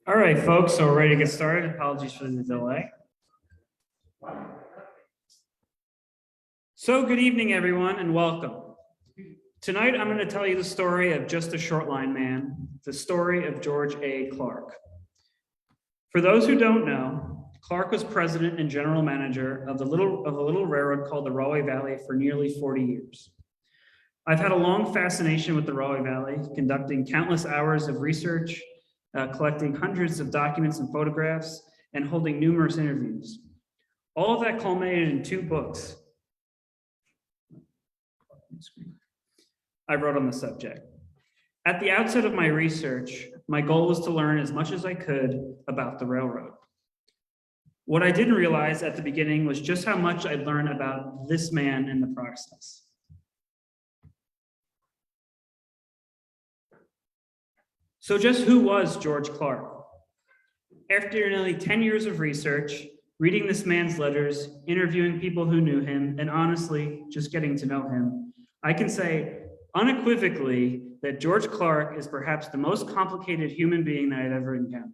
All right, folks, so we're ready to get started. Apologies for the delay. So good evening, everyone, and welcome. Tonight, I'm going to tell you the story of just a short line man, the story of George A. Clark. For those who don't know, Clark was president and general manager of a little railroad called the Rahway Valley for nearly 40 years. I've had a long fascination with the Rahway Valley, conducting countless hours of research, collecting hundreds of documents and photographs, and holding numerous interviews. All of that culminated in 2 books I wrote on the subject. At the outset of my research, my goal was to learn as much as I could about the railroad. What I didn't realize at the beginning was just how much I'd learn about this man in the process. So just who was George Clark? After nearly 10 years of research, reading this man's letters, interviewing people who knew him, and honestly, just getting to know him, I can say unequivocally that George Clark is perhaps the most complicated human being that I've ever encountered.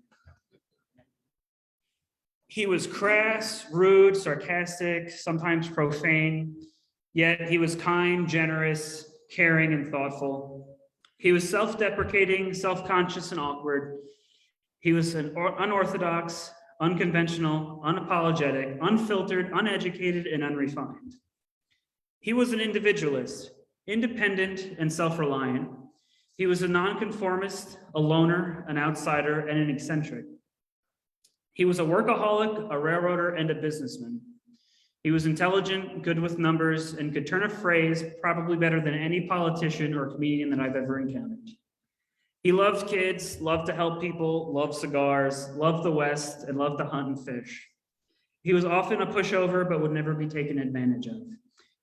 He was crass, rude, sarcastic, sometimes profane, yet he was kind, generous, caring, and thoughtful. He was self-deprecating, self-conscious, and awkward. He was an unorthodox, unconventional, unapologetic, unfiltered, uneducated, and unrefined. He was an individualist, independent and self-reliant. He was a nonconformist, a loner, an outsider, and an eccentric. He was a workaholic, a railroader, and a businessman. He was intelligent, good with numbers, and could turn a phrase probably better than any politician or comedian that I've ever encountered. He loved kids, loved to help people, loved cigars, loved the West, and loved to hunt and fish. He was often a pushover, but would never be taken advantage of.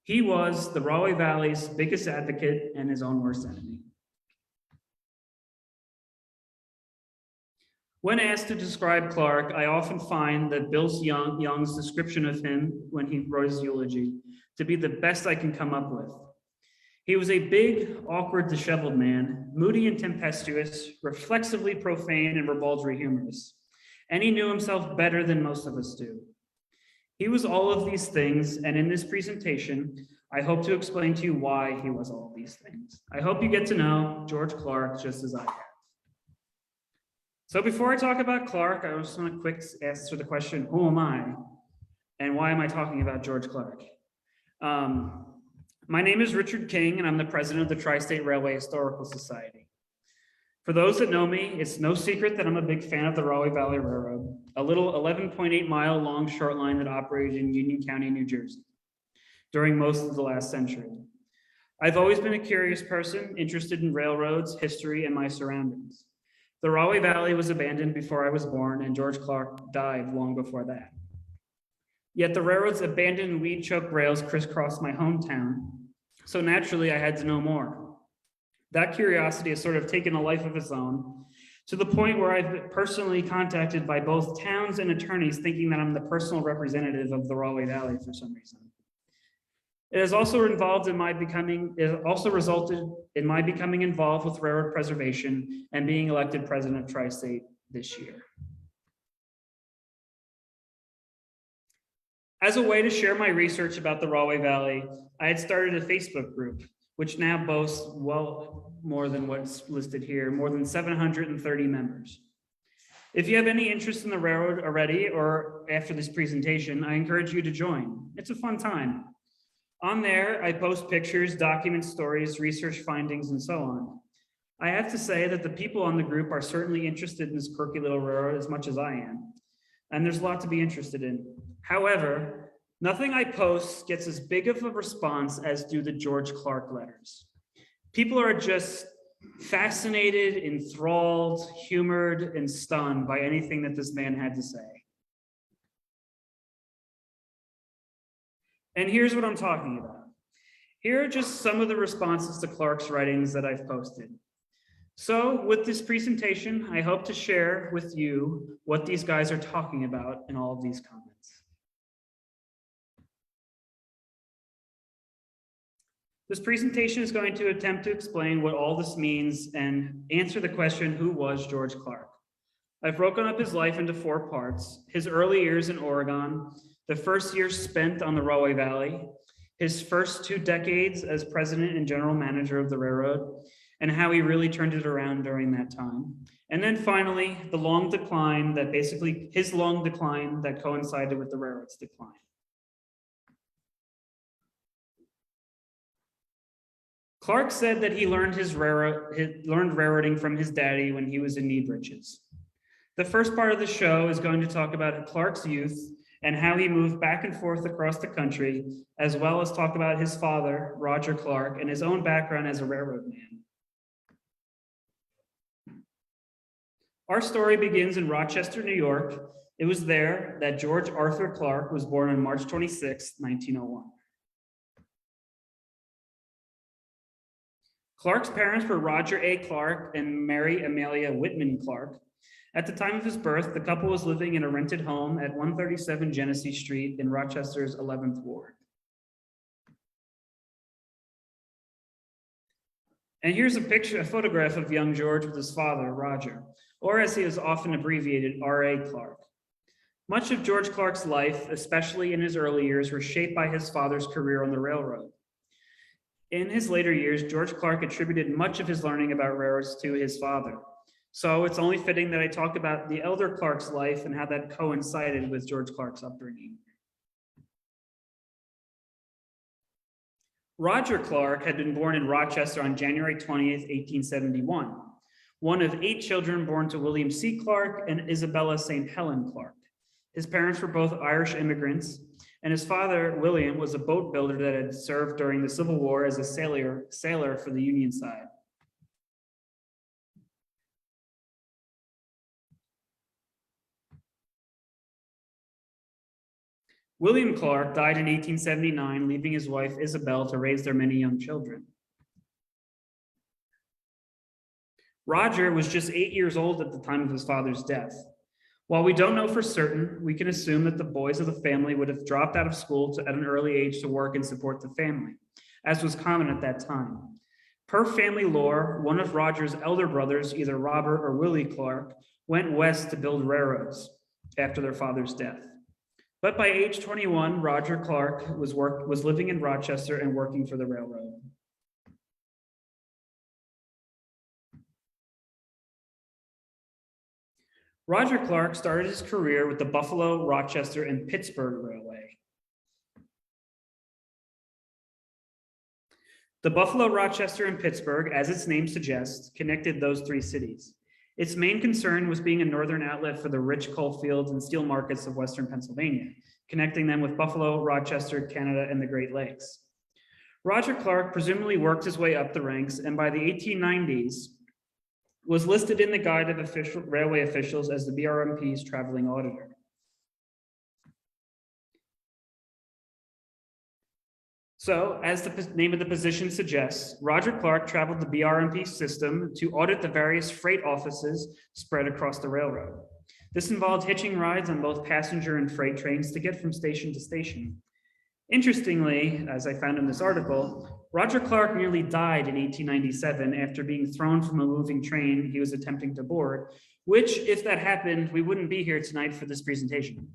He was the Rahway Valley's biggest advocate and his own worst enemy. When asked to describe Clark, I often find that Bill Young's description of him when he wrote his eulogy to be the best I can come up with. He was a big, awkward, disheveled man, moody and tempestuous, reflexively profane and ribaldry humorous, and he knew himself better than most of us do. He was all of these things, and in this presentation, I hope to explain to you why he was all of these things. I hope you get to know George Clark just as I have. So before I talk about Clark, I just want to quick answer the question, who am I? And why am I talking about George Clark? My name is Richie King, and I'm the president of the Tri-State Railway Historical Society. For those that know me, it's no secret that I'm a big fan of the Rahway Valley Railroad, a little 11.8 mile long short line that operated in Union County, New Jersey, during most of the last century. I've always been a curious person, interested in railroads, history, and my surroundings. The Rahway Valley was abandoned before I was born, and George Clark died long before that. Yet the railroad's abandoned weed-choked rails crisscrossed my hometown, so naturally I had to know more. That curiosity has sort of taken a life of its own, to the point where I've been personally contacted by both towns and attorneys thinking that I'm the personal representative of the Rahway Valley for some reason. It has also resulted in my becoming involved with railroad preservation and being elected president of Tri-State this year. As a way to share my research about the Rahway Valley, I had started a Facebook group, which now boasts well more than what's listed here, more than 730 members. If you have any interest in the railroad already or after this presentation, I encourage you to join. It's a fun time. On there, I post pictures, document stories, research findings, and so on. I have to say that the people on the group are certainly interested in this quirky little railroad as much as I am, and there's a lot to be interested in. However, nothing I post gets as big of a response as do the George Clark letters. People are just fascinated, enthralled, humored, and stunned by anything that this man had to say. And here's what I'm talking about. Here are just some of the responses to Clark's writings that I've posted. So with this presentation, I hope to share with you what these guys are talking about in all of these comments. This presentation is going to attempt to explain what all this means and answer the question, who was George Clark? I've broken up his life into 4 parts: his early years in Oregon, the first years spent on the Rahway Valley, his first 2 decades as president and general manager of the railroad, and how he really turned it around during that time. And then finally, the long decline that his long decline that coincided with the railroad's decline. Clark said that he learned railroading from his daddy when he was in knee breeches. The first part of the show is going to talk about Clark's youth and how he moved back and forth across the country, as well as talk about his father, Roger Clark, and his own background as a railroad man. Our story begins in Rochester, New York. It was there that George Arthur Clark was born on March 26, 1901. Clark's parents were Roger A. Clark and Mary Amelia Whitman Clark. At the time of his birth, the couple was living in a rented home at 137 Genesee Street in Rochester's 11th Ward. And here's a photograph of young George with his father, Roger, or as he is often abbreviated, R.A. Clark. Much of George Clark's life, especially in his early years, were shaped by his father's career on the railroad. In his later years, George Clark attributed much of his learning about railroads to his father. So it's only fitting that I talk about the elder Clark's life and how that coincided with George Clark's upbringing. Roger Clark had been born in Rochester on January 20th, 1871, one of 8 children born to William C. Clark and Isabella St. Helen Clark. His parents were both Irish immigrants, and his father, William, was a boat builder that had served during the Civil War as a sailor for the Union side. William Clark died in 1879, leaving his wife, Isabel, to raise their many young children. Roger was just 8 years old at the time of his father's death. While we don't know for certain, we can assume that the boys of the family would have dropped out of school at an early age to work and support the family, as was common at that time. Per family lore, one of Roger's elder brothers, either Robert or Willie Clark, went west to build railroads after their father's death. But by age 21, Roger Clark was living in Rochester and working for the railroad. Roger Clark started his career with the Buffalo, Rochester, and Pittsburgh Railway. The Buffalo, Rochester, and Pittsburgh, as its name suggests, connected those 3 cities. Its main concern was being a northern outlet for the rich coal fields and steel markets of Western Pennsylvania, connecting them with Buffalo, Rochester, Canada, and the Great Lakes. Roger Clark presumably worked his way up the ranks, and by the 1890s, was listed in the Guide of Railway Officials as the BRMP's traveling auditor. So, as the name of the position suggests, Roger Clark traveled the BRMP system to audit the various freight offices spread across the railroad. This involved hitching rides on both passenger and freight trains to get from station to station. Interestingly, as I found in this article, Roger Clark nearly died in 1897 after being thrown from a moving train he was attempting to board, which, if that happened, we wouldn't be here tonight for this presentation.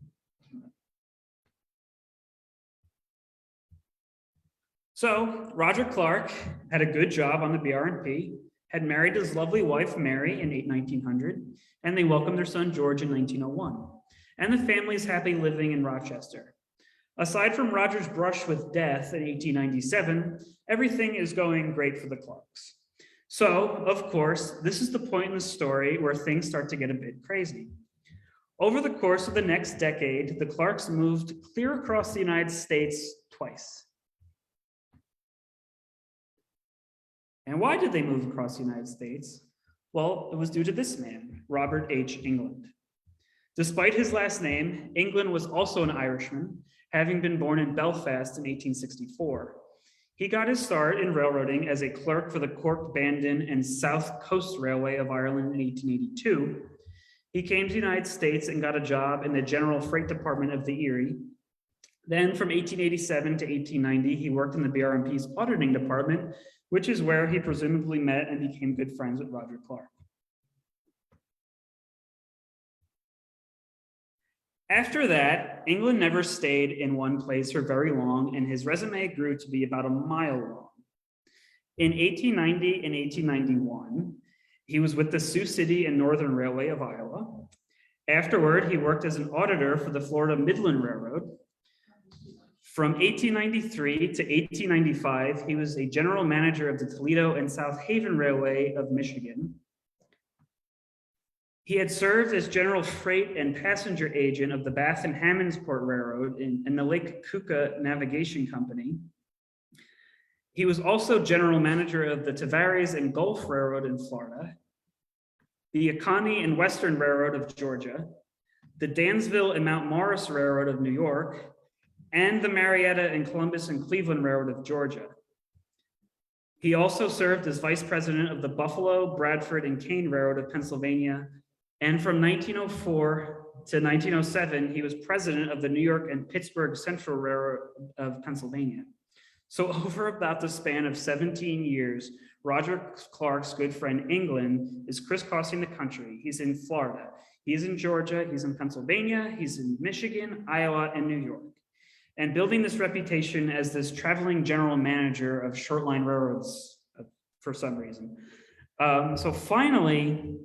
So, Roger Clark had a good job on the BRMP, had married his lovely wife, Mary, in 1900, and they welcomed their son, George, in 1901. And the family's happy living in Rochester. Aside from Roger's brush with death in 1897, everything is going great for the Clarks. So, of course, this is the point in the story where things start to get a bit crazy. Over the course of the next decade, the Clarks moved clear across the United States twice. And why did they move across the United States? Well, it was due to this man, Robert H. England. Despite his last name, England was also an Irishman, having been born in Belfast in 1864. He got his start in railroading as a clerk for the Cork, Bandon, and South Coast Railway of Ireland in 1882. He came to the United States and got a job in the General Freight Department of the Erie. Then from 1887 to 1890, he worked in the BRMP's auditing department, which is where he presumably met and became good friends with Roger Clark. After that, England never stayed in one place for very long, and his resume grew to be about a mile long. In 1890 and 1891, he was with the Sioux City and Northern Railway of Iowa. Afterward, he worked as an auditor for the Florida Midland Railroad. From 1893 to 1895, he was a general manager of the Toledo and South Haven Railway of Michigan. He had served as general freight and passenger agent of the Bath and Hammondsport Railroad and the Lake Keuka Navigation Company. He was also general manager of the Tavares and Gulf Railroad in Florida, the Oconee and Western Railroad of Georgia, the Dansville and Mount Morris Railroad of New York, and the Marietta and Columbus and Cleveland Railroad of Georgia. He also served as vice president of the Buffalo, Bradford, and Kane Railroad of Pennsylvania. And from 1904 to 1907, he was president of the New York and Pittsburgh Central Railroad of Pennsylvania. So over about the span of 17 years, Roger Clark's good friend England is crisscrossing the country. He's in Florida, he's in Georgia, he's in Pennsylvania, he's in Michigan, Iowa, and New York, and building this reputation as this traveling general manager of short-line railroads for some reason. So finally,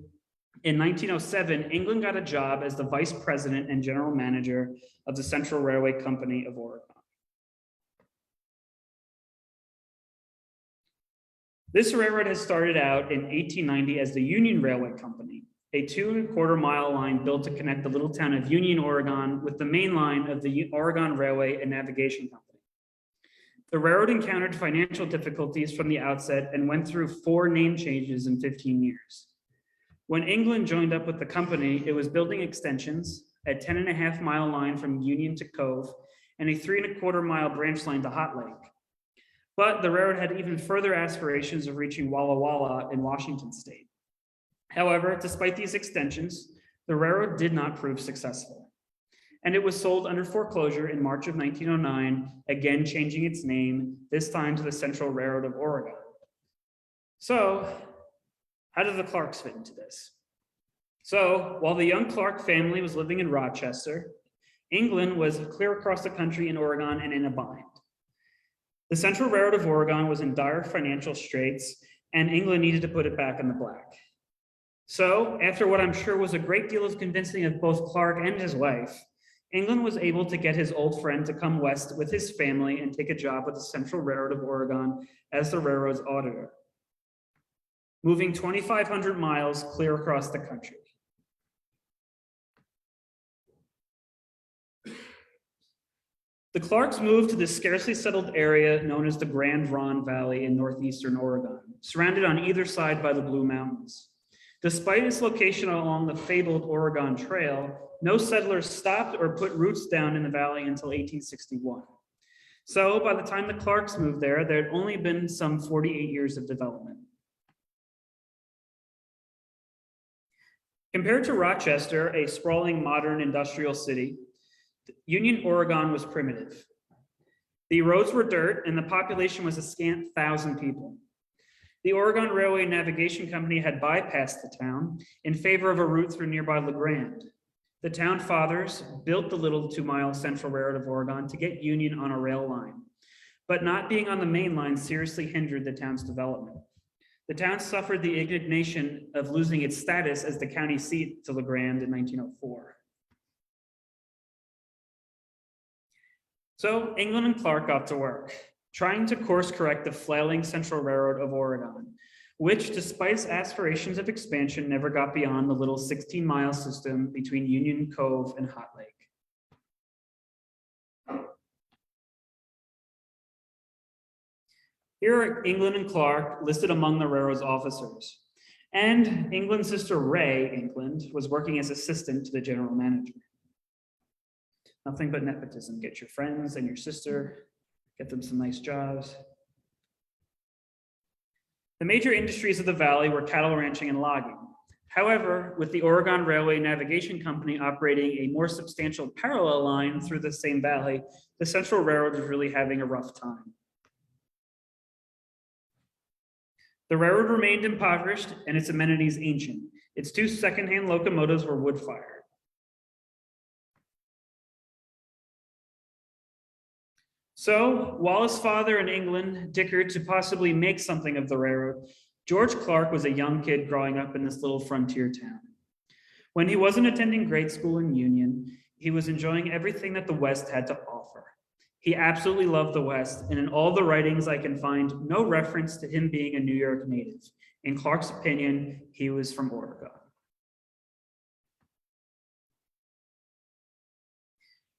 in 1907, England got a job as the vice president and general manager of the Central Railway Company of Oregon. This railroad has started out in 1890 as the Union Railway Company, a 2¼ mile line built to connect the little town of Union, Oregon with the main line of the Oregon Railway and Navigation Company. The railroad encountered financial difficulties from the outset and went through 4 name changes in 15 years. When England joined up with the company, it was building extensions, a 10½ mile line from Union to Cove, and a 3¼ mile branch line to Hot Lake. But the railroad had even further aspirations of reaching Walla Walla in Washington state. However, despite these extensions, the railroad did not prove successful. And it was sold under foreclosure in March of 1909, again changing its name, this time to the Central Railroad of Oregon. So, how did the Clarks fit into this? So, while the young Clark family was living in Rochester, England was clear across the country in Oregon and in a bind. The Central Railroad of Oregon was in dire financial straits, and England needed to put it back in the black. So, after what I'm sure was a great deal of convincing of both Clark and his wife, England was able to get his old friend to come west with his family and take a job with the Central Railroad of Oregon as the railroad's auditor, moving 2,500 miles clear across the country. The Clarks moved to the scarcely settled area known as the Grand Ronde Valley in northeastern Oregon, surrounded on either side by the Blue Mountains. Despite its location along the fabled Oregon Trail, no settlers stopped or put roots down in the valley until 1861. So by the time the Clarks moved there, there had only been some 48 years of development. Compared to Rochester, a sprawling modern industrial city, Union, Oregon was primitive. The roads were dirt and the population was a scant 1,000 people. The Oregon Railway Navigation Company had bypassed the town in favor of a route through nearby La Grande. The town fathers built the little 2-mile Central Railroad of Oregon to get Union on a rail line, but not being on the main line seriously hindered the town's development. The town suffered the indignation of losing its status as the county seat to La Grande in 1904. So England and Clark got to work, trying to course correct the flailing Central Railroad of Oregon, which, despite its aspirations of expansion, never got beyond the little 16-mile system between Union Cove and Hot Lake. Here are England and Clark listed among the railroad's officers. And England's sister Ray England was working as assistant to the general manager. Nothing but nepotism. Get your friends and your sister, get them some nice jobs. The major industries of the valley were cattle ranching and logging. However, with the Oregon Railway Navigation Company operating a more substantial parallel line through the same valley, the Central Railroad was really having a rough time. The railroad remained impoverished and its amenities ancient. Its two second-hand locomotives were wood-fired. So, while his father in England dickered to possibly make something of the railroad, George Clark was a young kid growing up in this little frontier town. When he wasn't attending grade school in Union, he was enjoying everything that the West had to offer. He absolutely loved the West, and in all the writings I can find no reference to him being a New York native. In Clark's opinion, he was from Oregon.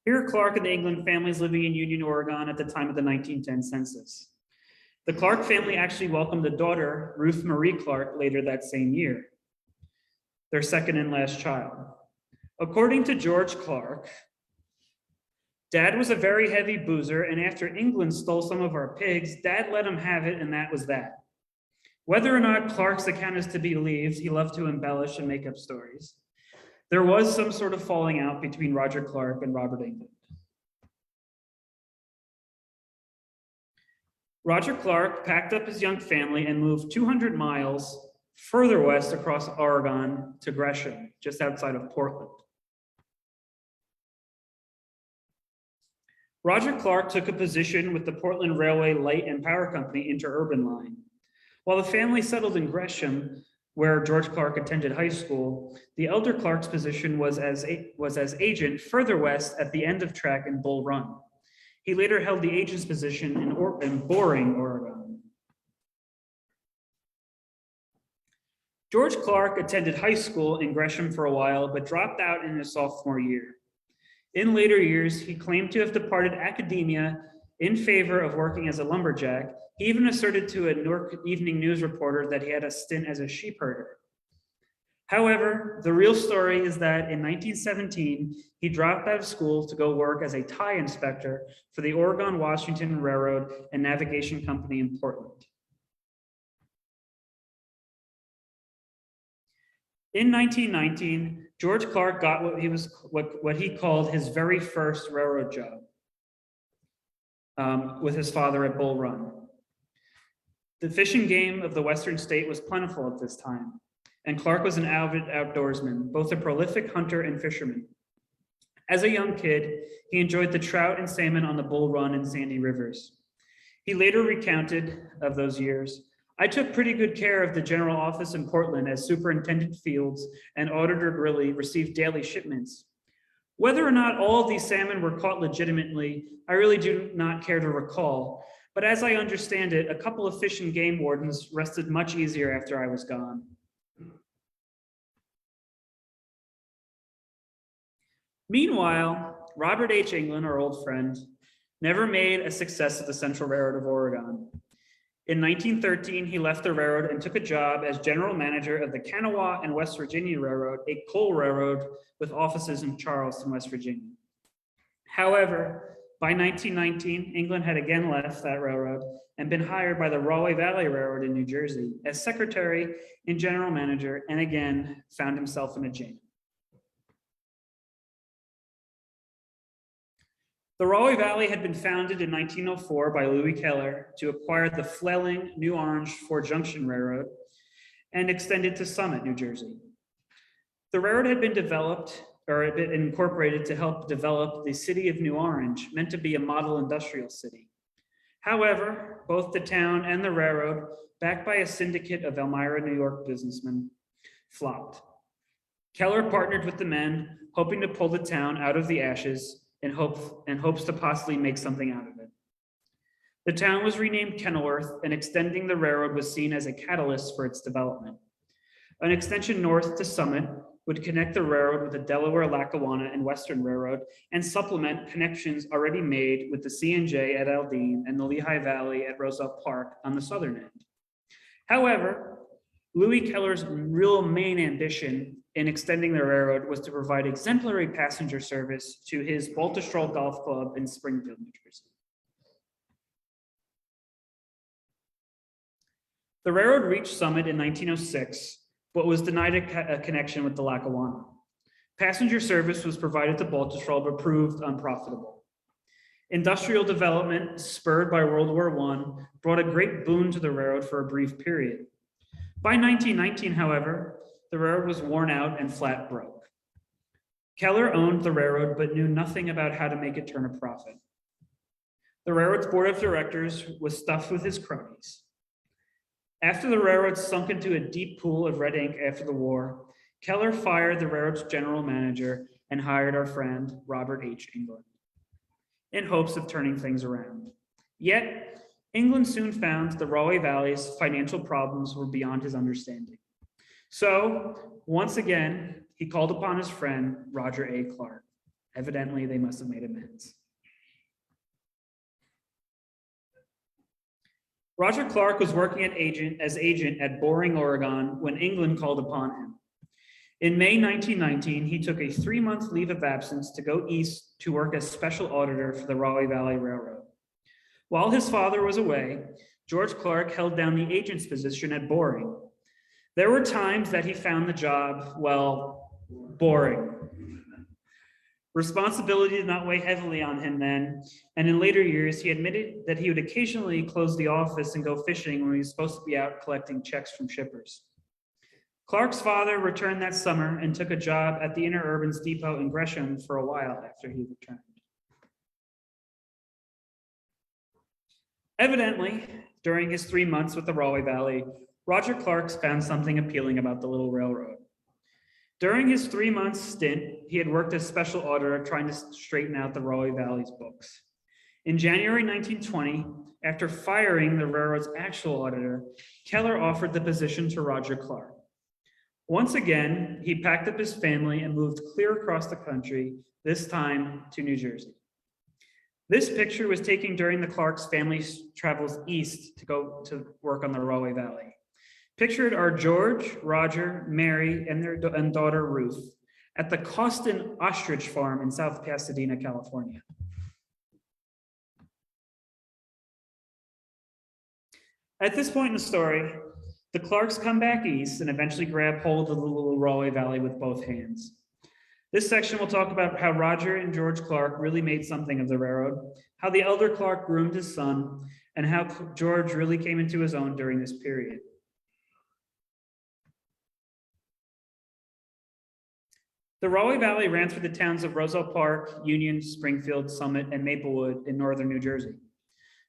Here are Clark and the England families living in Union, Oregon at the time of the 1910 census. The Clark family actually welcomed a daughter, Ruth Marie Clark, later that same year, their second and last child. According to George Clark, Dad was a very heavy boozer, and after England stole some of our pigs, Dad let him have it, and that was that. Whether or not Clark's account is to be believed, he loved to embellish and make up stories. There was some sort of falling out between Roger Clark and Robert England. Roger Clark packed up his young family and moved 200 miles further west across Oregon to Gresham, just outside of Portland. Roger Clark took a position with the Portland Railway Light and Power Company interurban line. While the family settled in Gresham, where George Clark attended high school, the elder Clark's position was as agent further west at the end of track in Bull Run. He later held the agent's position in Boring, Oregon. George Clark attended high school in Gresham for a while, but dropped out in his sophomore year. In later years, he claimed to have departed academia in favor of working as a lumberjack. He even asserted to a New York Evening News reporter that he had a stint as a sheep herder. However, the real story is that in 1917, he dropped out of school to go work as a tie inspector for the Oregon-Washington Railroad and Navigation Company in Portland. In 1919, George Clark got what he called his very first railroad job with his father at Bull Run. The fishing game of the Western state was plentiful at this time, and Clark was an avid outdoorsman, both a prolific hunter and fisherman. As a young kid, he enjoyed the trout and salmon on the Bull Run and Sandy Rivers. He later recounted of those years, "I took pretty good care of the general office in Portland as superintendent Fields and auditor Grilly received daily shipments. Whether or not all of these salmon were caught legitimately, I really do not care to recall. But as I understand it, a couple of fish and game wardens rested much easier after I was gone." Meanwhile, Robert H. England, our old friend, never made a success at the Central Railroad of Oregon. In 1913, he left the railroad and took a job as general manager of the Kanawha and West Virginia Railroad, a coal railroad with offices in Charleston, West Virginia. However, by 1919, England had again left that railroad and been hired by the Rahway Valley Railroad in New Jersey as secretary and general manager, and again found himself in a jam. The Rahway Valley had been founded in 1904 by Louis Keller to acquire the flailing New Orange Fort Junction Railroad and extended to Summit, New Jersey. The railroad had been developed or had been incorporated to help develop the city of New Orange, meant to be a model industrial city. However, both the town and the railroad, backed by a syndicate of Elmira, New York businessmen, flopped. Keller partnered with the men, hoping to pull the town out of the ashes in hopes to possibly make something out of it. The town was renamed Kenilworth, and extending the railroad was seen as a catalyst for its development. An extension north to Summit would connect the railroad with the Delaware, Lackawanna, and Western Railroad and supplement connections already made with the C&J at Aldine and the Lehigh Valley at Roosevelt Park on the southern end. However, Louis Keller's real main ambition in extending the railroad was to provide exemplary passenger service to his Baltusrol Golf Club in Springfield, New Jersey. The railroad reached Summit in 1906, but was denied a connection with the Lackawanna. Passenger service was provided to Baltusrol, but proved unprofitable. Industrial development, spurred by World War I, brought a great boon to the railroad for a brief period. By 1919, however, the railroad was worn out and flat broke. Keller owned the railroad but knew nothing about how to make it turn a profit. The railroad's board of directors was stuffed with his cronies. After the railroad sunk into a deep pool of red ink after the war, Keller fired the railroad's general manager and hired our friend, Robert H. England, in hopes of turning things around. Yet, England soon found the Rahway Valley's financial problems were beyond his understanding. So, once again, he called upon his friend, Roger A. Clark. Evidently, they must have made amends. Roger Clark was working as agent at Boring, Oregon, when England called upon him. In May 1919, he took a 3-month leave of absence to go east to work as special auditor for the Rahway Valley Railroad. While his father was away, George Clark held down the agent's position at Boring. There were times that he found the job, well, boring. Responsibility did not weigh heavily on him then, and in later years, he admitted that he would occasionally close the office and go fishing when he was supposed to be out collecting checks from shippers. Clark's father returned that summer and took a job at the Interurbans Depot in Gresham for a while after he returned. Evidently, during his 3 months with the Rahway Valley, Roger Clark found something appealing about the little railroad. During his 3-month stint, he had worked as special auditor trying to straighten out the Rahway Valley's books. In January 1920, after firing the railroad's actual auditor, Keller offered the position to Roger Clark. Once again, he packed up his family and moved clear across the country, this time to New Jersey. This picture was taken during the Clark's family's travels east to go to work on the Rahway Valley. Pictured are George, Roger, Mary, and their daughter Ruth at the Costin Ostrich Farm in South Pasadena, California. At this point in the story, the Clarks come back east and eventually grab hold of the little Rahway Valley with both hands. This section will talk about how Roger and George Clark really made something of the railroad, how the elder Clark groomed his son, and how George really came into his own during this period. The Rahway Valley ran through the towns of Roselle Park, Union, Springfield, Summit, and Maplewood in northern New Jersey.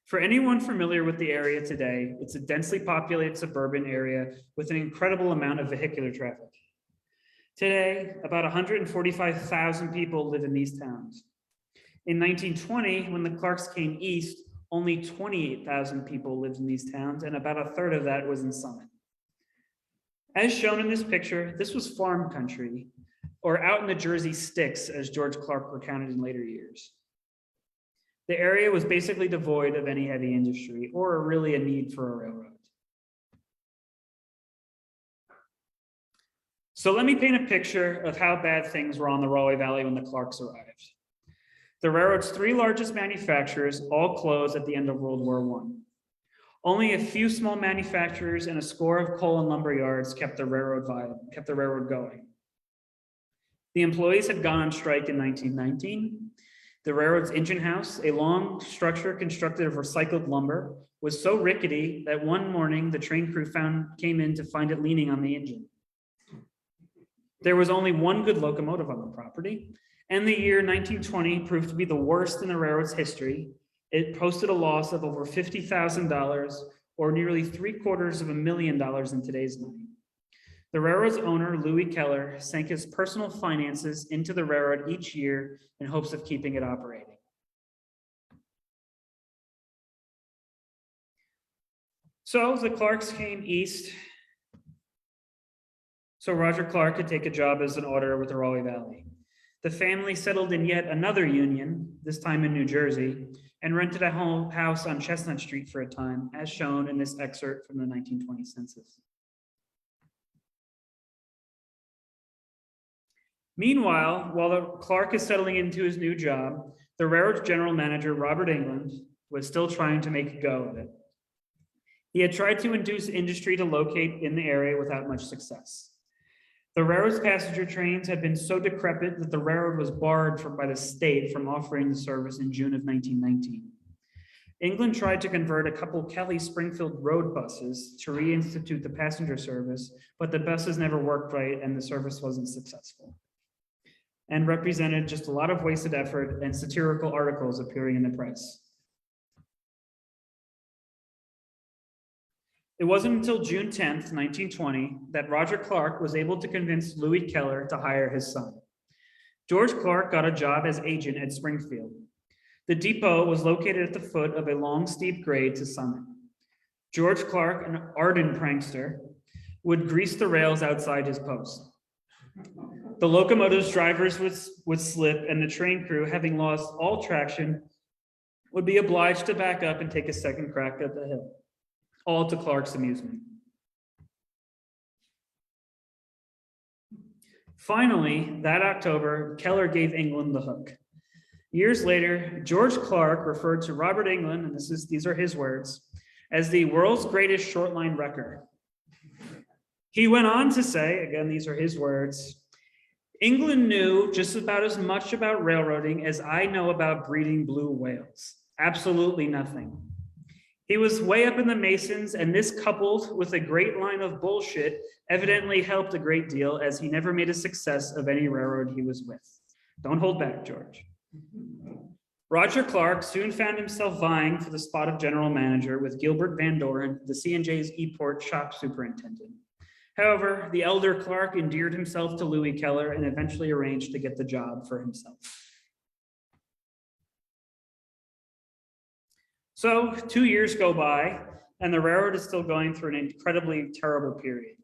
For anyone familiar with the area today, it's a densely populated suburban area with an incredible amount of vehicular traffic. Today, about 145,000 people live in these towns. In 1920, when the Clarks came east, only 28,000 people lived in these towns, and about a third of that was in Summit. As shown in this picture, this was farm country, or out in the Jersey sticks, as George Clark recounted in later years. The area was basically devoid of any heavy industry or really a need for a railroad. So let me paint a picture of how bad things were on the Rahway Valley when the Clarks arrived. The railroad's 3 largest manufacturers all closed at the end of World War I. Only a few small manufacturers and a score of coal and lumber yards kept the railroad going. The employees had gone on strike in 1919. The railroad's engine house, a long structure constructed of recycled lumber, was so rickety that one morning the train crew came in to find it leaning on the engine. There was only one good locomotive on the property, and the year 1920 proved to be the worst in the railroad's history. It posted a loss of over $50,000, or nearly $750,000 in today's money. The railroad's owner, Louis Keller, sank his personal finances into the railroad each year in hopes of keeping it operating. So the Clarks came east, so Roger Clark could take a job as an auditor with the Rahway Valley. The family settled in yet another union, this time in New Jersey, and rented a house on Chestnut Street for a time, as shown in this excerpt from the 1920 census. Meanwhile, while the Clark is settling into his new job, the railroad's general manager, Robert England, was still trying to make a go of it. He had tried to induce industry to locate in the area without much success. The railroad's passenger trains had been so decrepit that the railroad was barred by the state from offering the service in June of 1919. England tried to convert a couple Kelly Springfield road buses to reinstitute the passenger service, but the buses never worked right and the service wasn't successful, and represented just a lot of wasted effort and satirical articles appearing in the press. It wasn't until June 10th, 1920, that Roger Clark was able to convince Louis Keller to hire his son. George Clark got a job as agent at Springfield. The depot was located at the foot of a long, steep grade to summit. George Clark, an ardent prankster, would grease the rails outside his post. The locomotive's drivers would slip, and the train crew, having lost all traction, would be obliged to back up and take a second crack at the hill, all to Clark's amusement. Finally, that October, Keller gave England the hook. Years later, George Clark referred to Robert England, and these are his words, as the world's greatest short-line wrecker. He went on to say, again, these are his words, England knew just about as much about railroading as I know about breeding blue whales. Absolutely nothing. He was way up in the Masons, and this, coupled with a great line of bullshit, evidently helped a great deal, as he never made a success of any railroad he was with. Don't hold back, George. Roger Clark soon found himself vying for the spot of general manager with Gilbert Van Doren, the C&J's E-Port shop superintendent. However, the elder Clark endeared himself to Louis Keller and eventually arranged to get the job for himself. So 2 years go by, and the railroad is still going through an incredibly terrible period.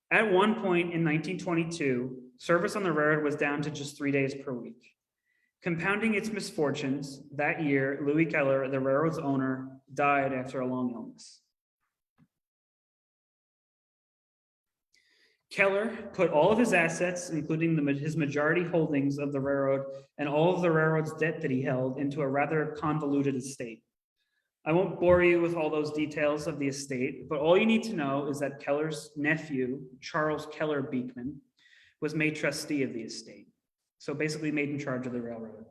At one point in 1922, service on the railroad was down to just 3 days per week. Compounding its misfortunes, that year, Louis Keller, the railroad's owner, died after a long illness. Keller put all of his assets, including his majority holdings of the railroad and all of the railroad's debt that he held, into a rather convoluted estate. I won't bore you with all those details of the estate, but all you need to know is that Keller's nephew, Charles Keller Beekman, was made trustee of the estate. So basically made in charge of the railroad.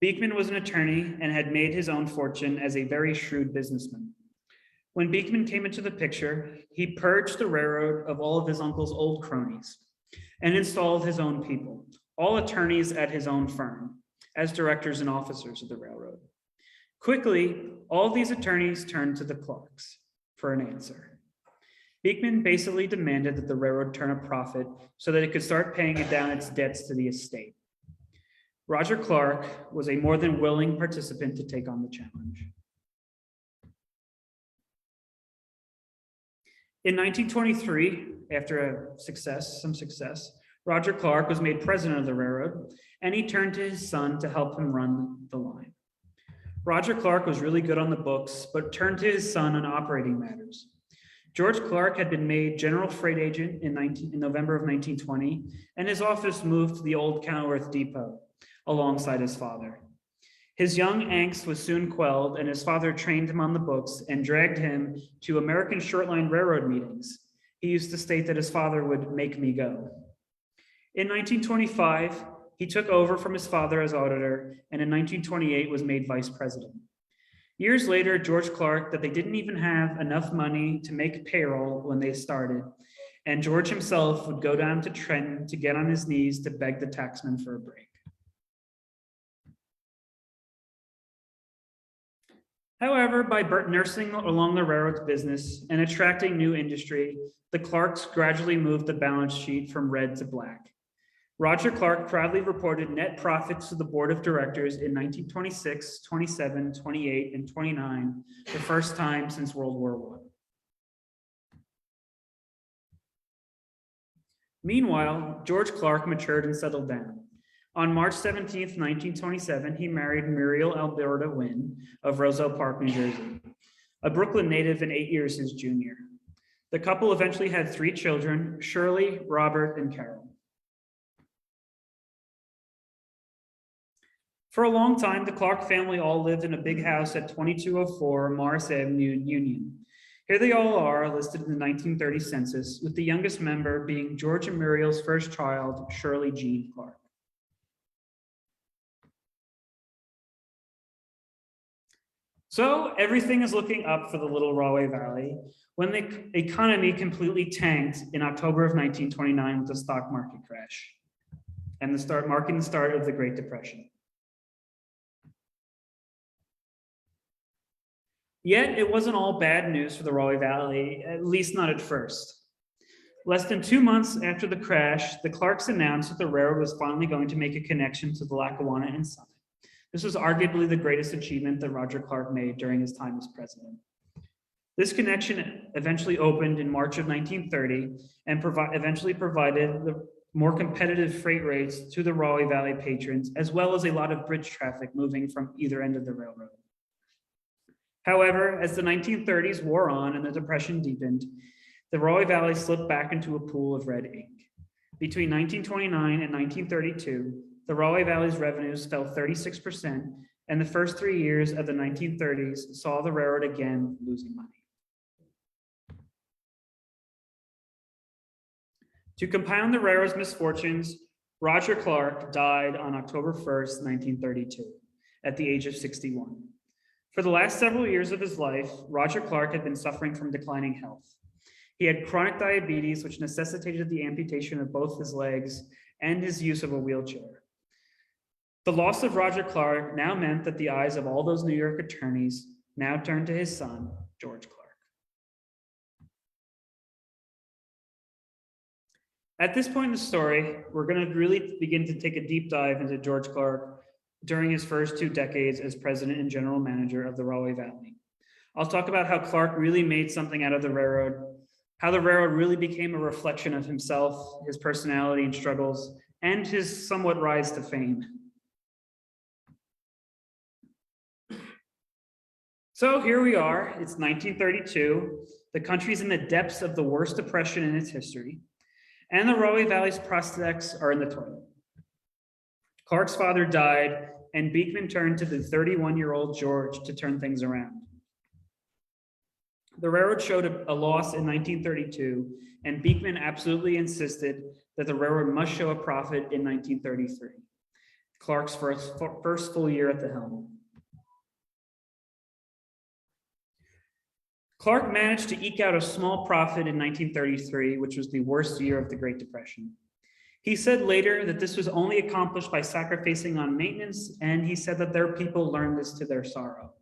Beekman was an attorney and had made his own fortune as a very shrewd businessman. When Beekman came into the picture, he purged the railroad of all of his uncle's old cronies and installed his own people, all attorneys at his own firm, as directors and officers of the railroad. Quickly, all these attorneys turned to the Clarks for an answer. Beekman basically demanded that the railroad turn a profit so that it could start paying down its debts to the estate. Roger Clark was a more than willing participant to take on the challenge. In 1923, after some success, Roger Clark was made president of the railroad, and he turned to his son to help him run the line. Roger Clark was really good on the books, but turned to his son on operating matters. George Clark had been made general freight agent in November of 1920, and his office moved to the old Kenilworth Depot alongside his father. His young angst was soon quelled, and his father trained him on the books and dragged him to American Shortline Railroad meetings. He used to state that his father would make me go. In 1925, he took over from his father as auditor, and in 1928 was made vice president. Years later, George Clark, that they didn't even have enough money to make payroll when they started, and George himself would go down to Trenton to get on his knees to beg the taxman for a break. However, by nursing along the railroad's business and attracting new industry, the Clarks gradually moved the balance sheet from red to black. Roger Clark proudly reported net profits to the board of directors in 1926, 27, 28, and 29, the first time since World War I. Meanwhile, George Clark matured and settled down. On March 17th, 1927, he married Muriel Alberta Wynn of Roselle Park, New Jersey, a Brooklyn native and 8 years his junior. The couple eventually had 3 children, Shirley, Robert, and Carol. For a long time, the Clark family all lived in a big house at 2204 Morris Avenue in Union. Here they all are, listed in the 1930 census, with the youngest member being George and Muriel's first child, Shirley Jean Clark. So everything is looking up for the little Rahway Valley when the economy completely tanked in October of 1929 with the stock market crash and marking the start of the Great Depression. Yet it wasn't all bad news for the Rahway Valley, at least not at first. Less than 2 months after the crash, the Clarks announced that the railroad was finally going to make a connection to the Lackawanna and Summit. This was arguably the greatest achievement that Roger Clark made during his time as president. This connection eventually opened in March of 1930 and eventually provided the more competitive freight rates to the Rahway Valley patrons, as well as a lot of bridge traffic moving from either end of the railroad. However, as the 1930s wore on and the Depression deepened, the Rahway Valley slipped back into a pool of red ink. Between 1929 and 1932, the Rahway Valley's revenues fell 36%, and the first 3 years of the 1930s saw the railroad again losing money. To compound the railroad's misfortunes, Roger Clark died on October 1st, 1932, at the age of 61. For the last several years of his life, Roger Clark had been suffering from declining health. He had chronic diabetes, which necessitated the amputation of both his legs and his use of a wheelchair. The loss of Roger Clark now meant that the eyes of all those New York attorneys now turned to his son, George Clark. At this point in the story, we're going to really begin to take a deep dive into George Clark during his first 2 decades as president and general manager of the Rahway Valley. I'll talk about how Clark really made something out of the railroad, how the railroad really became a reflection of himself, his personality and struggles, and his somewhat rise to fame. So here we are, it's 1932. The country's in the depths of the worst depression in its history, and the Rahway Valley's prospects are in the toilet. Clark's father died, and Beekman turned to the 31-year-old George to turn things around. The railroad showed a loss in 1932, and Beekman absolutely insisted that the railroad must show a profit in 1933, Clark's first full year at the helm. Clark managed to eke out a small profit in 1933, which was the worst year of the Great Depression. He said later that this was only accomplished by sacrificing on maintenance, and he said that their people learned this to their sorrow.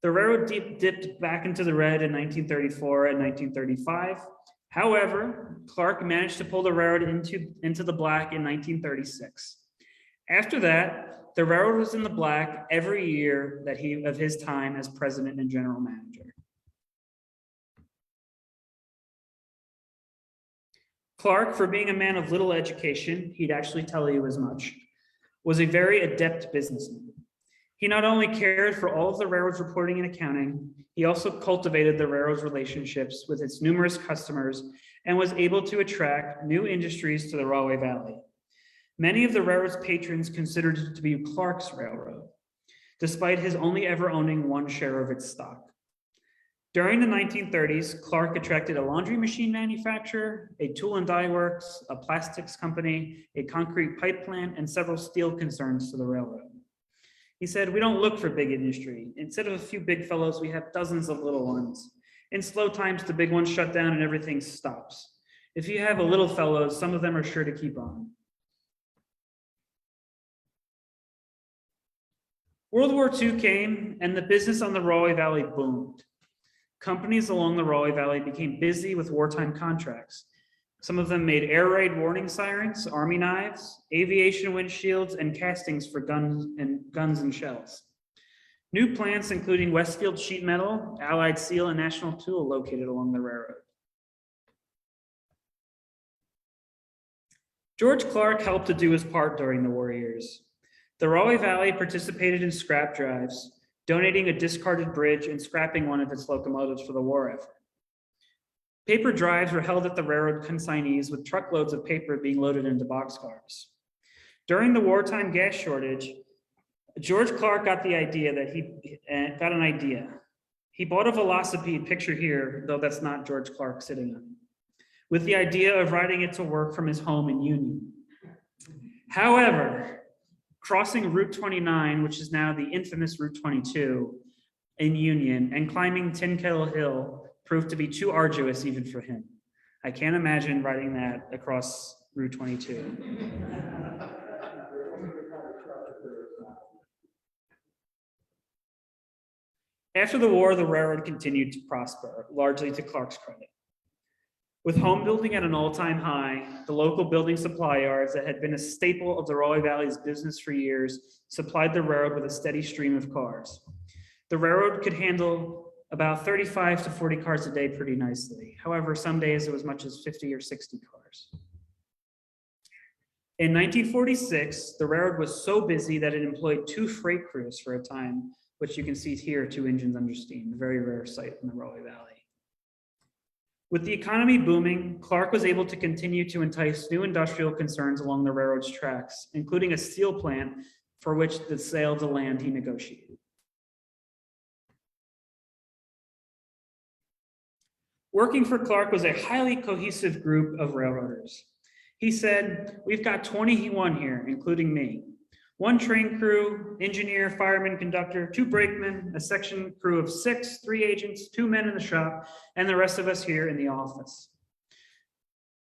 The railroad dipped back into the red in 1934 and 1935. However, Clark managed to pull the railroad into the black in 1936. After that, the railroad was in the black every year of his time as president and general manager. Clark, for being a man of little education, he'd actually tell you as much, was a very adept businessman. He not only cared for all of the railroad's reporting and accounting, he also cultivated the railroad's relationships with its numerous customers and was able to attract new industries to the Rahway Valley. Many of the railroad's patrons considered it to be Clark's railroad, despite his only ever owning 1 share of its stock. During the 1930s, Clark attracted a laundry machine manufacturer, a tool and die works, a plastics company, a concrete pipe plant, and several steel concerns to the railroad. He said, "We don't look for big industry. Instead of a few big fellows, we have dozens of little ones. In slow times, the big ones shut down and everything stops. If you have a little fellows, some of them are sure to keep on." World War II came, and the business on the Rahway Valley boomed. Companies along the Rahway Valley became busy with wartime contracts. Some of them made air raid warning sirens, army knives, aviation windshields, and castings for guns and shells. New plants, including Westfield Sheet Metal, Allied Steel, and National Tool, located along the railroad. George Clark helped to do his part during the war years. The Rahway Valley participated in scrap drives, donating a discarded bridge and scrapping one of its locomotives for the war effort. Paper drives were held at the railroad consignees with truckloads of paper being loaded into boxcars. During the wartime gas shortage, George Clark got an idea. He bought a velocipede, picture here, though that's not George Clark sitting on it, with the idea of riding it to work from his home in Union. However, crossing Route 29, which is now the infamous Route 22 in Union, and climbing Tin Kettle Hill proved to be too arduous even for him. I can't imagine riding that across Route 22. After the war, the railroad continued to prosper, largely to Clark's credit. With home building at an all-time high, the local building supply yards that had been a staple of the Rahway Valley's business for years supplied the railroad with a steady stream of cars. The railroad could handle about 35 to 40 cars a day pretty nicely. However, some days it was as much as 50 or 60 cars. In 1946, the railroad was so busy that it employed 2 freight crews for a time, which you can see here, 2 engines under steam, a very rare sight in the Rahway Valley. With the economy booming, Clark was able to continue to entice new industrial concerns along the railroad's tracks, including a steel plant for which the sale of the land he negotiated. Working for Clark was a highly cohesive group of railroaders. He said, "We've got 21 here, including me. 1 train crew, engineer, fireman, conductor, 2 brakemen, a section crew of 6, 3 agents, 2 men in the shop, and the rest of us here in the office."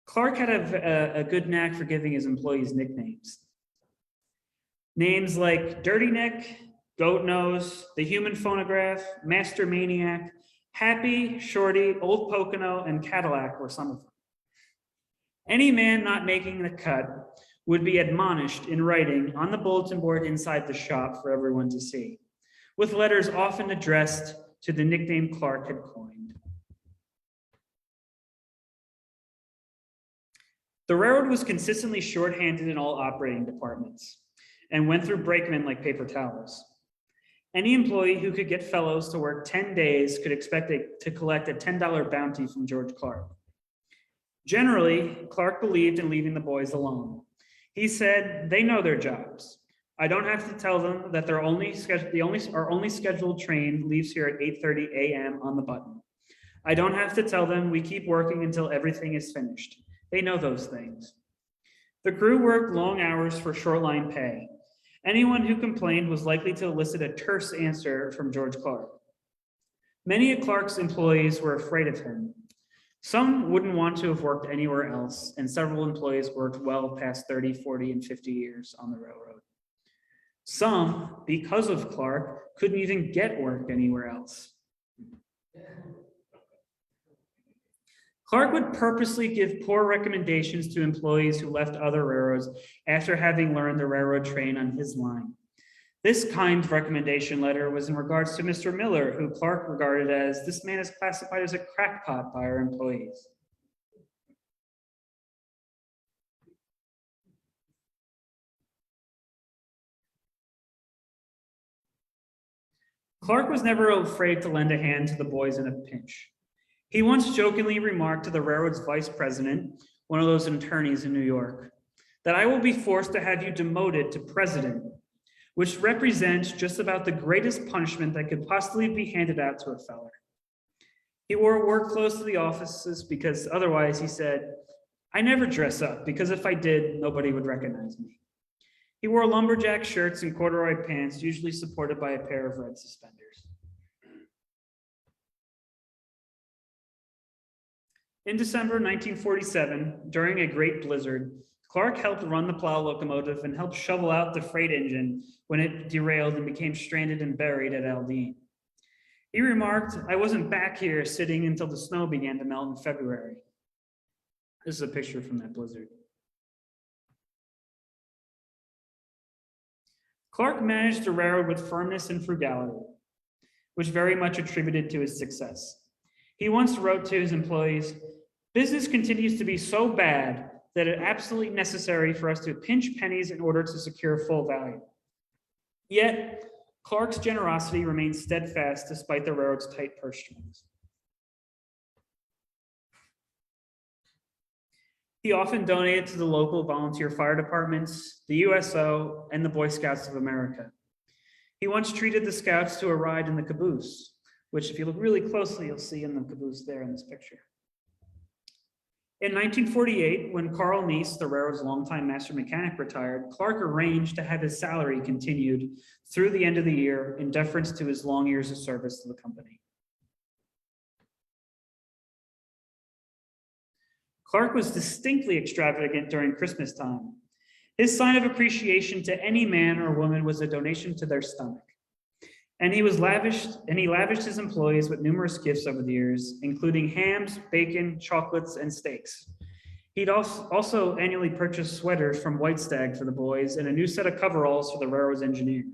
Clark had a good knack for giving his employees nicknames. Names like Dirty Neck, Goat Nose, the Human Phonograph, Master Maniac, Happy, Shorty, Old Pocono, and Cadillac were some of them. Any man not making the cut would be admonished in writing on the bulletin board inside the shop for everyone to see, with letters often addressed to the nickname Clark had coined. The railroad was consistently shorthanded in all operating departments and went through brakemen like paper towels. Any employee who could get fellows to work 10 days could expect to collect a $10 bounty from George Clark. Generally, Clark believed in leaving the boys alone. He said, "They know their jobs. I don't have to tell them that our only scheduled train leaves here at 8:30 a.m. on the button. I don't have to tell them we keep working until everything is finished. They know those things." The crew worked long hours for short line pay. Anyone who complained was likely to elicit a terse answer from George Clark. Many of Clark's employees were afraid of him. Some wouldn't want to have worked anywhere else, and several employees worked well past 30, 40, and 50 years on the railroad. Some, because of Clark, couldn't even get work anywhere else. Clark would purposely give poor recommendations to employees who left other railroads after having learned the railroad train on his line. This kind of recommendation letter was in regards to Mr. Miller, who Clark regarded as, "This man is classified as a crackpot by our employees." Clark was never afraid to lend a hand to the boys in a pinch. He once jokingly remarked to the railroad's vice president, one of those attorneys in New York, that "I will be forced to have you demoted to president," which represents just about the greatest punishment that could possibly be handed out to a feller. He wore work clothes to the offices because otherwise, he said, "I never dress up because if I did, nobody would recognize me." He wore lumberjack shirts and corduroy pants, usually supported by a pair of red suspenders. In December 1947, during a great blizzard, Clark helped run the plow locomotive and helped shovel out the freight engine when it derailed and became stranded and buried at Aldine. He remarked, "I wasn't back here sitting until the snow began to melt in February." This is a picture from that blizzard. Clark managed the railroad with firmness and frugality, which very much attributed to his success. He once wrote to his employees, "Business continues to be so bad that it's absolutely necessary for us to pinch pennies in order to secure full value." Yet, Clark's generosity remained steadfast despite the railroad's tight purse strings. He often donated to the local volunteer fire departments, the USO, and the Boy Scouts of America. He once treated the Scouts to a ride in the caboose, which if you look really closely, you'll see in the caboose there in this picture. In 1948, when Carl Neese, the railroad's longtime master mechanic, retired, Clark arranged to have his salary continued through the end of the year in deference to his long years of service to the company. Clark was distinctly extravagant during Christmas time. His sign of appreciation to any man or woman was a donation to their stomach. And he lavished his employees with numerous gifts over the years, including hams, bacon, chocolates, and steaks. He'd also annually purchased sweaters from White Stag for the boys and a new set of coveralls for the railroad's engineer.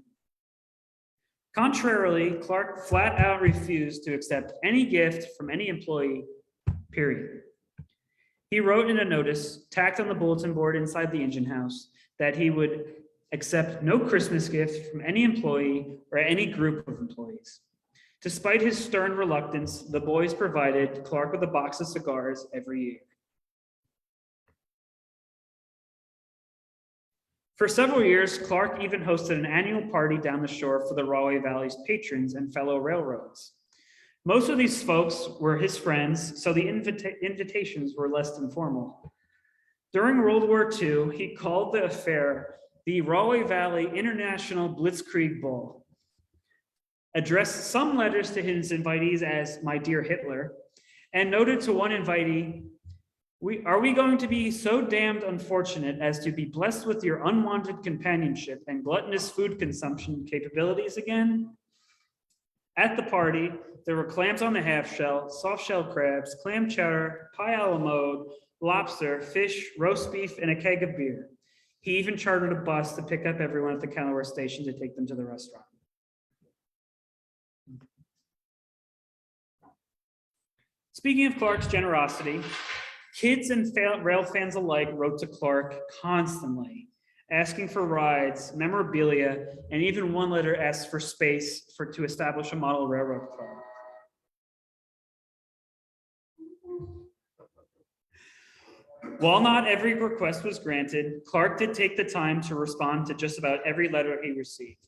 Contrarily, Clark flat out refused to accept any gift from any employee, period. He wrote in a notice tacked on the bulletin board inside the engine house that he would accept no Christmas gift from any employee or any group of employees. Despite his stern reluctance, the boys provided Clark with a box of cigars every year. For several years, Clark even hosted an annual party down the shore for the Rahway Valley's patrons and fellow railroads. Most of these folks were his friends, so the invitations were less than formal. During World War II, he called the affair the Rahway Valley International Blitzkrieg Ball, addressed some letters to his invitees as "My dear Hitler," and noted to one invitee, are we going to be so damned unfortunate as to be blessed with your unwanted companionship and gluttonous food consumption capabilities again? At the party, there were clams on the half shell, soft shell crabs, clam chowder, pie a la mode, lobster, fish, roast beef, and a keg of beer. He even chartered a bus to pick up everyone at the Kenilworth station to take them to the restaurant. Speaking of Clark's generosity, kids and rail fans alike wrote to Clark constantly, asking for rides, memorabilia, and even one letter asked for space to establish a model railroad club. While not every request was granted, Clark did take the time to respond to just about every letter he received.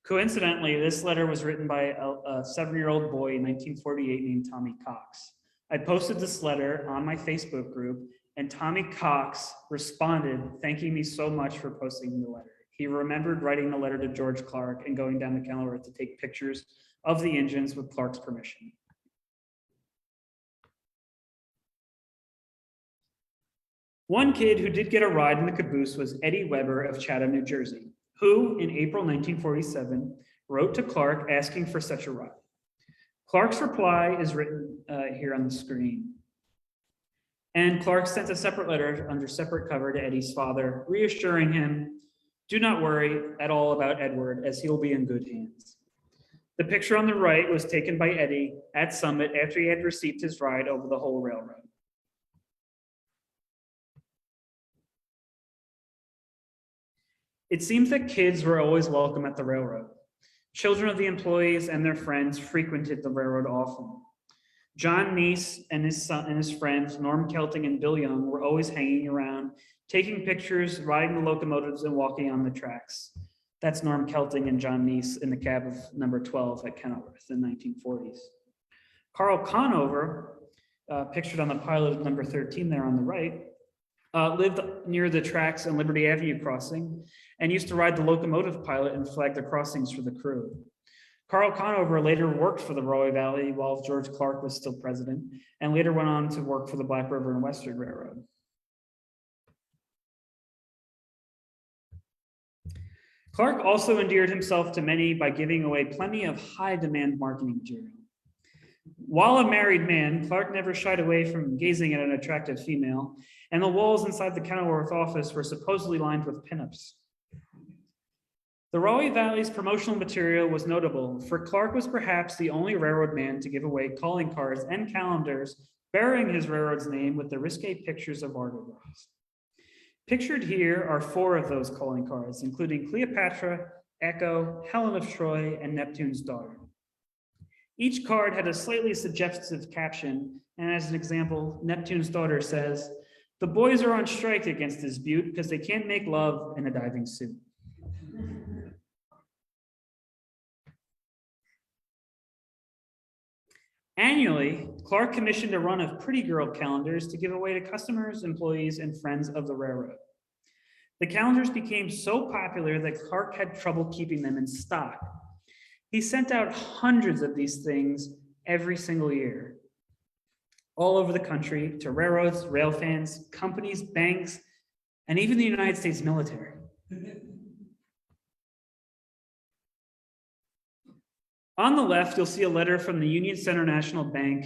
Coincidentally, this letter was written by a 7-year-old boy in 1948 named Tommy Cox. I posted this letter on my Facebook group, and Tommy Cox responded, thanking me so much for posting the letter. He remembered writing the letter to George Clark and going down to Kenilworth to take pictures of the engines with Clark's permission. One kid who did get a ride in the caboose was Eddie Weber of Chatham, New Jersey, who in April 1947 wrote to Clark asking for such a ride. Clark's reply is written here on the screen. And Clark sent a separate letter under separate cover to Eddie's father, reassuring him, do not worry at all about Edward, as he will be in good hands. The picture on the right was taken by Eddie at Summit after he had received his ride over the whole railroad. It seems that kids were always welcome at the railroad. Children of the employees and their friends frequented the railroad often. John Neese and his son and his friends, Norm Kelting and Bill Young, were always hanging around, taking pictures, riding the locomotives, and walking on the tracks. That's Norm Kelting and John Neese in the cab of number 12 at Kenilworth in the 1940s. Carl Conover, pictured on the pilot of number 13 there on the right, lived near the tracks and Liberty Avenue crossing and used to ride the locomotive pilot and flag the crossings for the crew. Carl Conover later worked for the Rahway Valley while George Clark was still president, and later went on to work for the Black River and Western Railroad. Clark also endeared himself to many by giving away plenty of high-demand marketing material. While a married man, Clark never shied away from gazing at an attractive female, and the walls inside the Kenilworth office were supposedly lined with pinups. The Rahway Valley's promotional material was notable, for Clark was perhaps the only railroad man to give away calling cards and calendars bearing his railroad's name with the risque pictures of autographs. Pictured here are 4 of those calling cards, including Cleopatra, Echo, Helen of Troy, and Neptune's daughter. Each card had a slightly suggestive caption, and as an example, Neptune's daughter says, "The boys are on strike against this butte because they can't make love in a diving suit." Annually, Clark commissioned a run of pretty girl calendars to give away to customers, employees, and friends of the railroad. The calendars became so popular that Clark had trouble keeping them in stock. He sent out hundreds of these things every single year, all over the country, to railroads, railfans, companies, banks, and even the United States military. On the left, you'll see a letter from the Union Center National Bank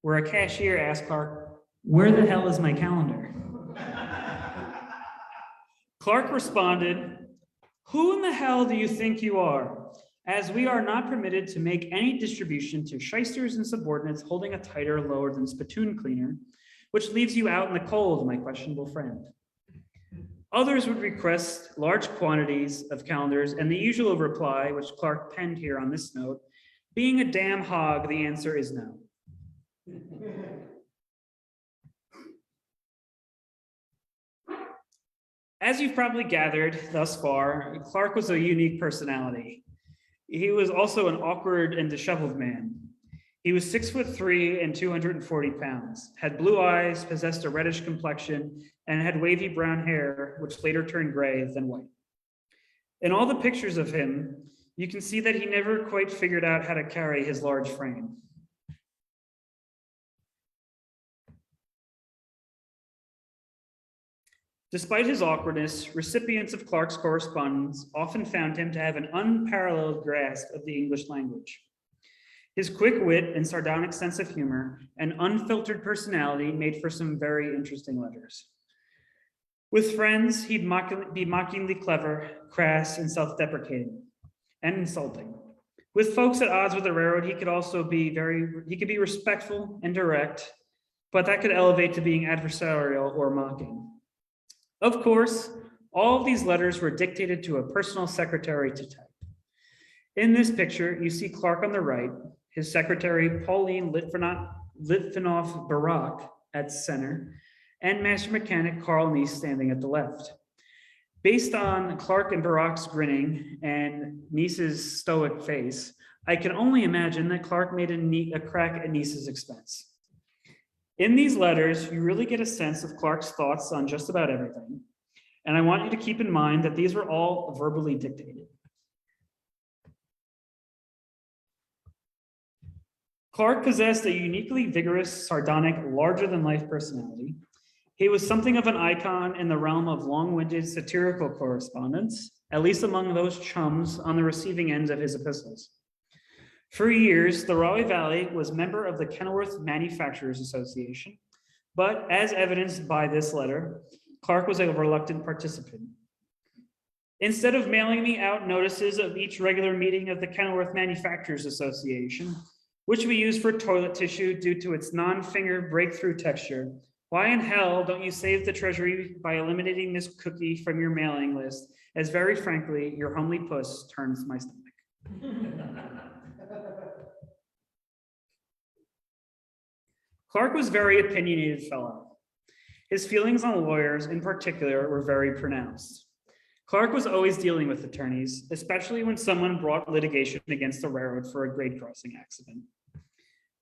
where a cashier asked Clark, "Where the hell is my calendar?" Clark responded, "Who in the hell do you think you are? As we are not permitted to make any distribution to shysters and subordinates holding a title lower than spittoon cleaner, which leaves you out in the cold, my questionable friend." Others would request large quantities of calendars, and the usual reply, which Clark penned here on this note, "Being a damn hog, the answer is no." As you've probably gathered thus far, Clark was a unique personality. He was also an awkward and disheveled man. He was 6'3" and 240 pounds, had blue eyes, possessed a reddish complexion, and had wavy brown hair, which later turned gray, then white. In all the pictures of him, you can see that he never quite figured out how to carry his large frame. Despite his awkwardness, recipients of Clark's correspondence often found him to have an unparalleled grasp of the English language. His quick wit and sardonic sense of humor and unfiltered personality made for some very interesting letters. With friends, he'd be mockingly clever, crass, and self-deprecating, and insulting. With folks at odds with the railroad, he could be respectful and direct, but that could elevate to being adversarial or mocking. Of course, all of these letters were dictated to a personal secretary to type. In this picture, you see Clark on the right, his secretary, Pauline Litvinoff Barak, at center, and master mechanic Carl Neese standing at the left. Based on Clark and Barak's grinning and Neese's stoic face, I can only imagine that Clark made a crack at Neese's expense. In these letters, you really get a sense of Clark's thoughts on just about everything, and I want you to keep in mind that these were all verbally dictated. Clark possessed a uniquely vigorous, sardonic, larger-than-life personality. He was something of an icon in the realm of long-winded satirical correspondence, at least among those chums on the receiving ends of his epistles. For years, the Rahway Valley was member of the Kenilworth Manufacturers Association, but as evidenced by this letter, Clark was a reluctant participant. Instead of mailing me out notices of each regular meeting of the Kenilworth Manufacturers Association, which we use for toilet tissue due to its non-finger breakthrough texture, why in hell don't you save the treasury by eliminating this cookie from your mailing list, as very frankly, your homely puss turns my stomach. Clark was a very opinionated fellow. His feelings on lawyers in particular were very pronounced. Clark was always dealing with attorneys, especially when someone brought litigation against the railroad for a grade crossing accident.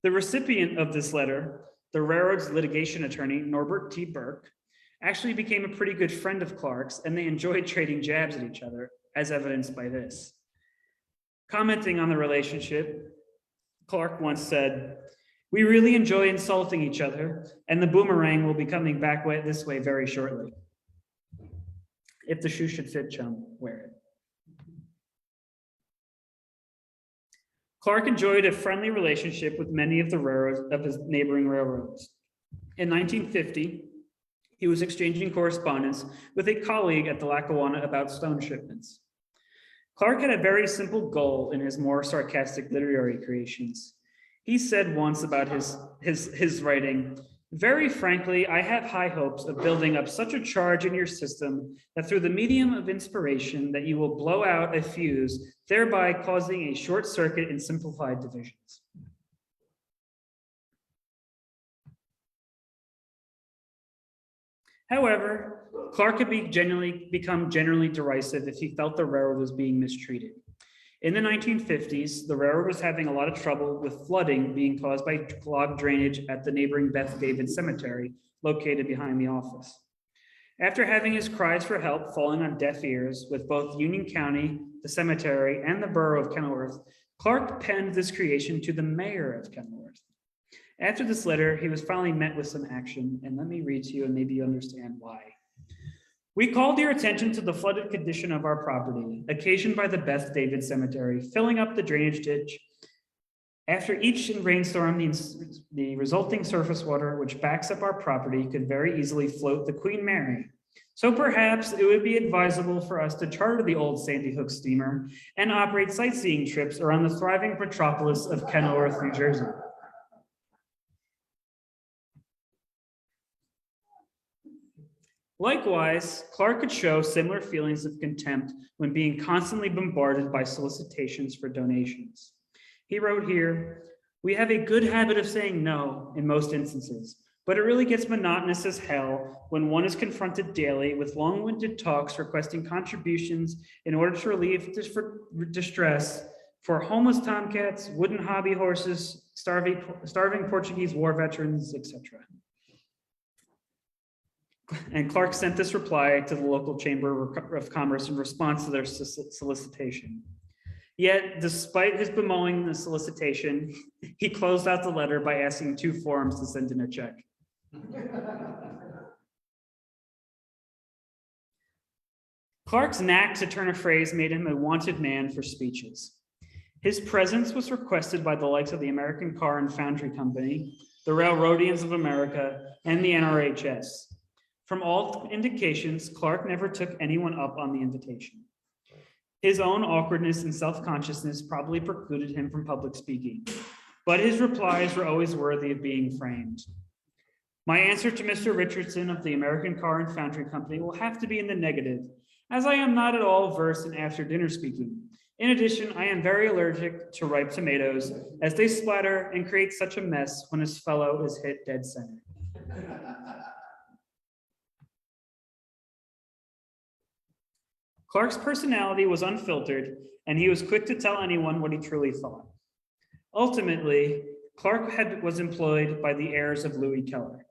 The recipient of this letter, the railroad's litigation attorney, Norbert T. Burke, actually became a pretty good friend of Clark's, and they enjoyed trading jabs at each other, as evidenced by this. Commenting on the relationship, Clark once said, "We really enjoy insulting each other, and the boomerang will be coming back this way very shortly." If the shoe should fit, chum, wear it. Clark enjoyed a friendly relationship with many of the railroads of his neighboring railroads. In 1950, he was exchanging correspondence with a colleague at the Lackawanna about stone shipments. Clark had a very simple goal in his more sarcastic literary creations. He said once about his writing, "Very frankly, I have high hopes of building up such a charge in your system that through the medium of inspiration that you will blow out a fuse, thereby causing a short circuit in simplified divisions." However, Clark could become generally derisive if he felt the railroad was being mistreated. In the 1950s, the railroad was having a lot of trouble with flooding being caused by clogged drainage at the neighboring Beth David Cemetery, located behind the office. After having his cries for help falling on deaf ears with both Union County, the cemetery, and the borough of Kenilworth, Clark penned this creation to the mayor of Kenilworth. After this letter, he was finally met with some action, and let me read to you and maybe you understand why. We called your attention to the flooded condition of our property, occasioned by the Beth David Cemetery, filling up the drainage ditch. After each rainstorm, the resulting surface water, which backs up our property, could very easily float the Queen Mary. So perhaps it would be advisable for us to charter the old Sandy Hook steamer and operate sightseeing trips around the thriving metropolis of Kenilworth, New Jersey. Likewise, Clark could show similar feelings of contempt when being constantly bombarded by solicitations for donations. He wrote here, "We have a good habit of saying no in most instances, but it really gets monotonous as hell when one is confronted daily with long-winded talks requesting contributions in order to relieve distress for homeless tomcats, wooden hobby horses, starving Portuguese war veterans, etc." And Clark sent this reply to the local Chamber of Commerce in response to their solicitation. Yet, despite his bemoaning the solicitation, he closed out the letter by asking 2 forms to send in a check. Clark's knack to turn a phrase made him a wanted man for speeches. His presence was requested by the likes of the American Car and Foundry Company, the Railroadians of America, and the NRHS. From all indications, Clark never took anyone up on the invitation. His own awkwardness and self-consciousness probably precluded him from public speaking, but his replies were always worthy of being framed. My answer to Mr. Richardson of the American Car and Foundry Company will have to be in the negative, as I am not at all versed in after-dinner speaking. In addition, I am very allergic to ripe tomatoes, as they splatter and create such a mess when his fellow is hit dead center. Clark's personality was unfiltered, and he was quick to tell anyone what he truly thought. Ultimately, Clark was employed by the heirs of Louis Keller.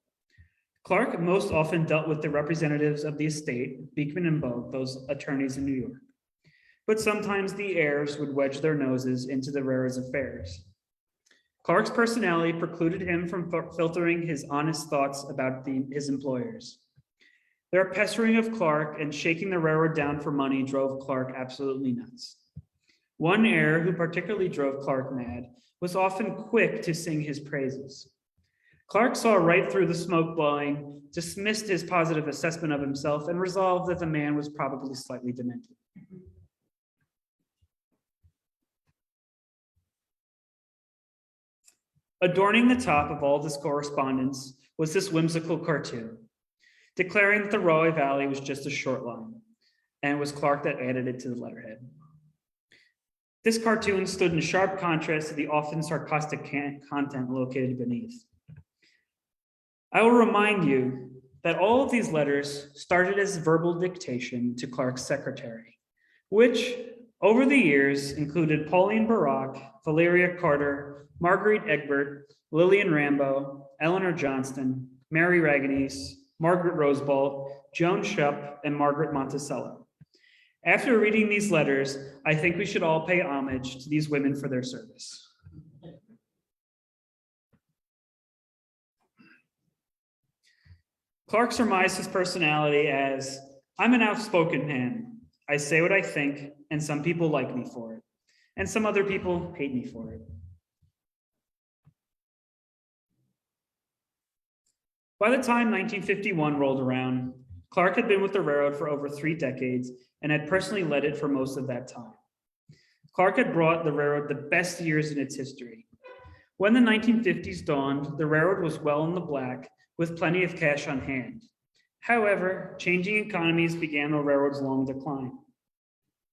Clark most often dealt with the representatives of the estate, Beekman and Bogue, those attorneys in New York. But sometimes the heirs would wedge their noses into the railroad's affairs. Clark's personality precluded him from filtering his honest thoughts about his employers. Their pestering of Clark and shaking the railroad down for money drove Clark absolutely nuts. One heir who particularly drove Clark mad was often quick to sing his praises. Clark saw right through the smoke blowing, dismissed his positive assessment of himself, and resolved that the man was probably slightly demented. Adorning the top of all this correspondence was this whimsical cartoon, declaring that the Rahway Valley was just a short line, and it was Clark that added it to the letterhead. This cartoon stood in sharp contrast to the often sarcastic content located beneath. I will remind you that all of these letters started as verbal dictation to Clark's secretary, which over the years included Pauline Barak, Valeria Carter, Marguerite Egbert, Lillian Rambo, Eleanor Johnston, Mary Raganese, Margaret Roseball, Joan Shupp, and Margaret Monticello. After reading these letters, I think we should all pay homage to these women for their service. Clark surmised his personality as, I'm an outspoken man. I say what I think, and some people like me for it, and some other people hate me for it. By the time 1951 rolled around, Clark had been with the railroad for over 3 decades and had personally led it for most of that time. Clark had brought the railroad the best years in its history. When the 1950s dawned, the railroad was well in the black with plenty of cash on hand. However, changing economies began the railroad's long decline.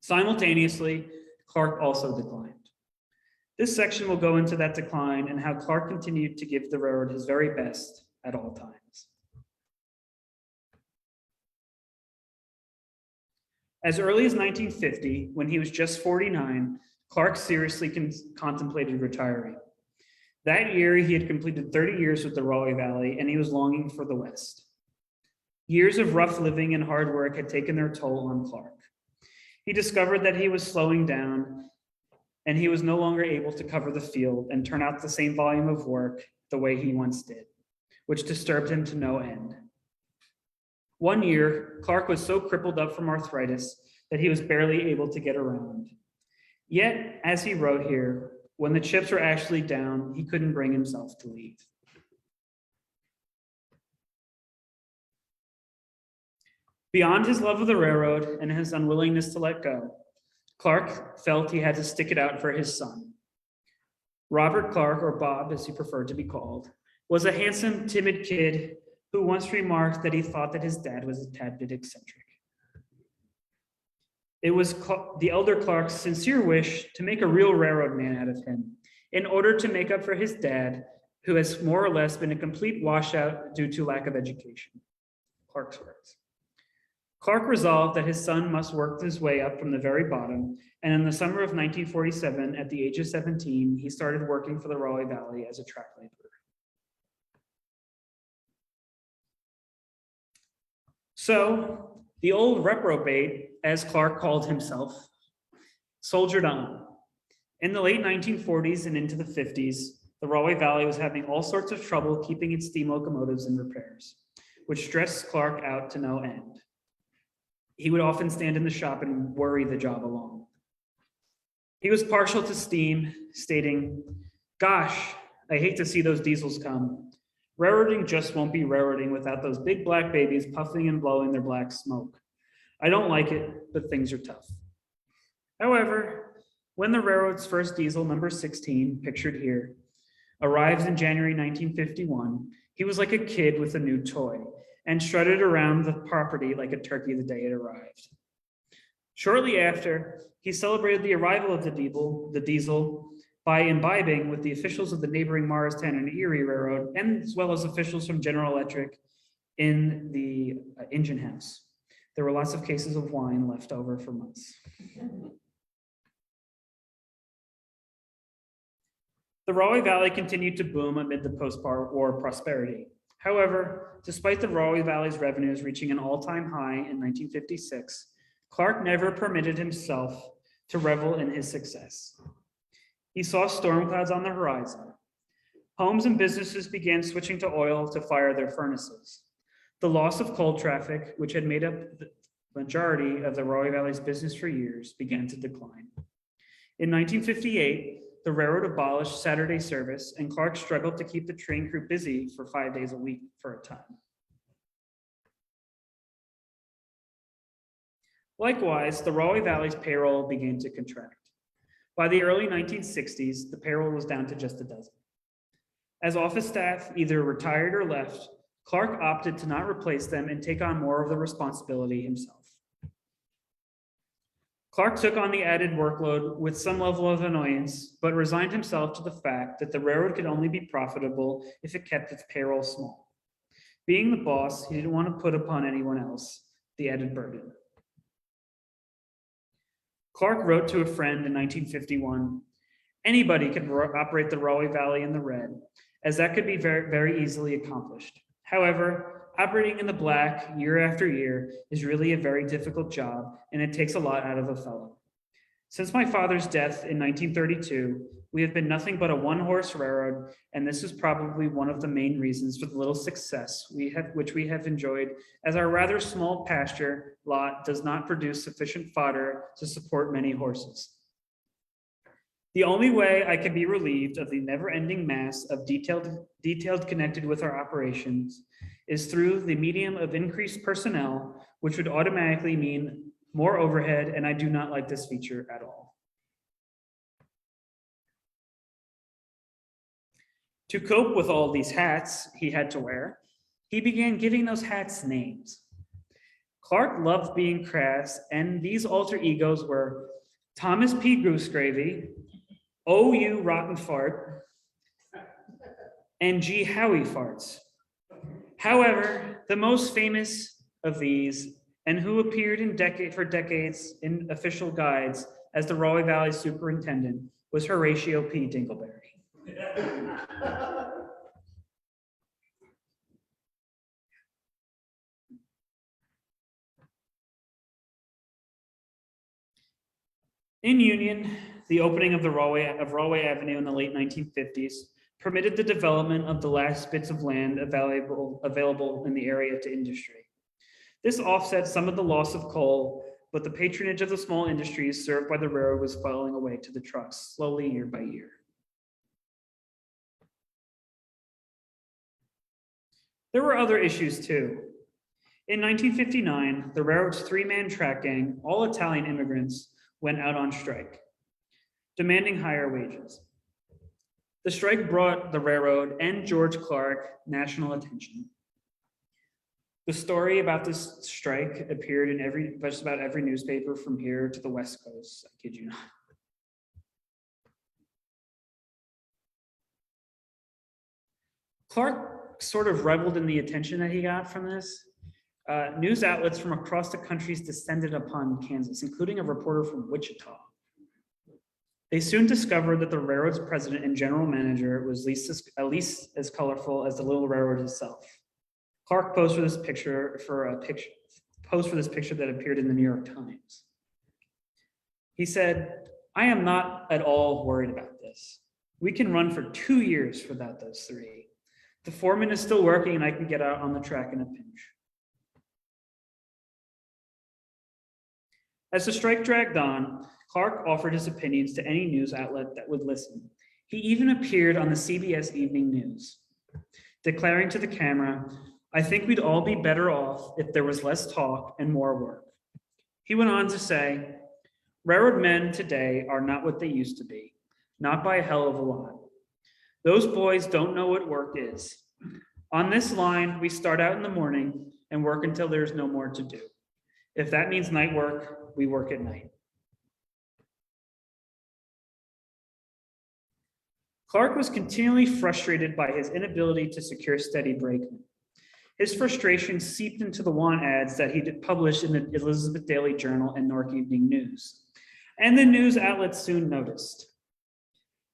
Simultaneously, Clark also declined. This section will go into that decline and how Clark continued to give the railroad his very best at all times. As early as 1950, when he was just 49, Clark seriously contemplated retiring. That year, he had completed 30 years with the Rahway Valley, and he was longing for the West. Years of rough living and hard work had taken their toll on Clark. He discovered that he was slowing down, and he was no longer able to cover the field and turn out the same volume of work the way he once did, which disturbed him to no end. One year, Clark was so crippled up from arthritis that he was barely able to get around. Yet, as he wrote here, when the chips were actually down, he couldn't bring himself to leave. Beyond his love of the railroad and his unwillingness to let go, Clark felt he had to stick it out for his son. Robert Clark, or Bob as he preferred to be called, was a handsome, timid kid who once remarked that he thought that his dad was a tad bit eccentric. It was the elder Clark's sincere wish to make a real railroad man out of him in order to make up for his dad, who has more or less been a complete washout due to lack of education. Clark's words. Clark resolved that his son must work his way up from the very bottom, and in the summer of 1947, at the age of 17, he started working for the Rahway Valley as a track laborer. So, the old reprobate, as Clark called himself, soldiered on. In the late 1940s and into the 50s, the Rahway Valley was having all sorts of trouble keeping its steam locomotives in repairs, which stressed Clark out to no end. He would often stand in the shop and worry the job along. He was partial to steam, stating, "Gosh, I hate to see those diesels come. Railroading just won't be railroading without those big black babies puffing and blowing their black smoke. I don't like it, but things are tough." However, when the railroad's first diesel, number 16, pictured here, arrived in January 1951, he was like a kid with a new toy and strutted around the property like a turkey the day it arrived. Shortly after, he celebrated the arrival of the diesel by imbibing with the officials of the neighboring Morristown and Erie Railroad, and as well as officials from General Electric in the engine house. There were lots of cases of wine left over for months. The Rahway Valley continued to boom amid the post-war prosperity. However, despite the Rahway Valley's revenues reaching an all-time high in 1956, Clark never permitted himself to revel in his success. He saw storm clouds on the horizon. Homes and businesses began switching to oil to fire their furnaces. The loss of coal traffic, which had made up the majority of the Rahway Valley's business for years, began to decline. In 1958, the railroad abolished Saturday service, and Clark struggled to keep the train crew busy for 5 days a week for a time. Likewise, the Rahway Valley's payroll began to contract. By the early 1960s, the payroll was down to just a dozen. As office staff either retired or left, Clark opted to not replace them and take on more of the responsibility himself. Clark took on the added workload with some level of annoyance, but resigned himself to the fact that the railroad could only be profitable if it kept its payroll small. Being the boss, he didn't want to put upon anyone else the added burden. Clark wrote to a friend in 1951, "Anybody can operate the Rahway Valley in the red, as that could be very, very easily accomplished. However, operating in the black year after year is really a very difficult job, and it takes a lot out of a fellow. Since my father's death in 1932, we have been nothing but a one-horse railroad, and this is probably one of the main reasons for the little success which we have enjoyed, as our rather small pasture lot does not produce sufficient fodder to support many horses. The only way I can be relieved of the never-ending mass of detailed connected with our operations is through the medium of increased personnel, which would automatically mean more overhead, and I do not like this feature at all." To cope with all these hats he had to wear, he began giving those hats names. Clark loved being crass, and these alter egos were Thomas P. Goosegravy, O.U. Rotten Fart, and G. Howie Farts. However, the most famous of these, and who appeared for decades in official guides, as the Rahway Valley superintendent was Horatio P. Dingleberry. In Union, the opening of Rahway Avenue in the late 1950s permitted the development of the last bits of land available in the area to industry. This offset some of the loss of coal, but the patronage of the small industries served by the railroad was falling away to the trucks, slowly year by year. There were other issues too. In 1959, the railroad's three-man track gang, all Italian immigrants, went out on strike, demanding higher wages. The strike brought the railroad and George Clark national attention. The story about this strike appeared in just about every newspaper from here to the West Coast, I kid you not. Clark sort of reveled in the attention that he got from this. News outlets from across the country descended upon Kansas, including a reporter from Wichita. They soon discovered that the railroad's president and general manager was at least as colorful as the little railroad itself. Clark posed for this picture that appeared in the New York Times. He said, "I am not at all worried about this. We can run for 2 years without those three. The foreman is still working and I can get out on the track in a pinch." As the strike dragged on, Clark offered his opinions to any news outlet that would listen. He even appeared on the CBS Evening News, declaring to the camera, "I think we'd all be better off if there was less talk and more work." He went on to say, "Railroad men today are not what they used to be, not by a hell of a lot. Those boys don't know what work is. On this line, we start out in the morning and work until there's no more to do. If that means night work, we work at night." Clark was continually frustrated by his inability to secure steady brakemen. His frustration seeped into the want ads that he published in the Elizabeth Daily Journal and Newark Evening News, and the news outlets soon noticed.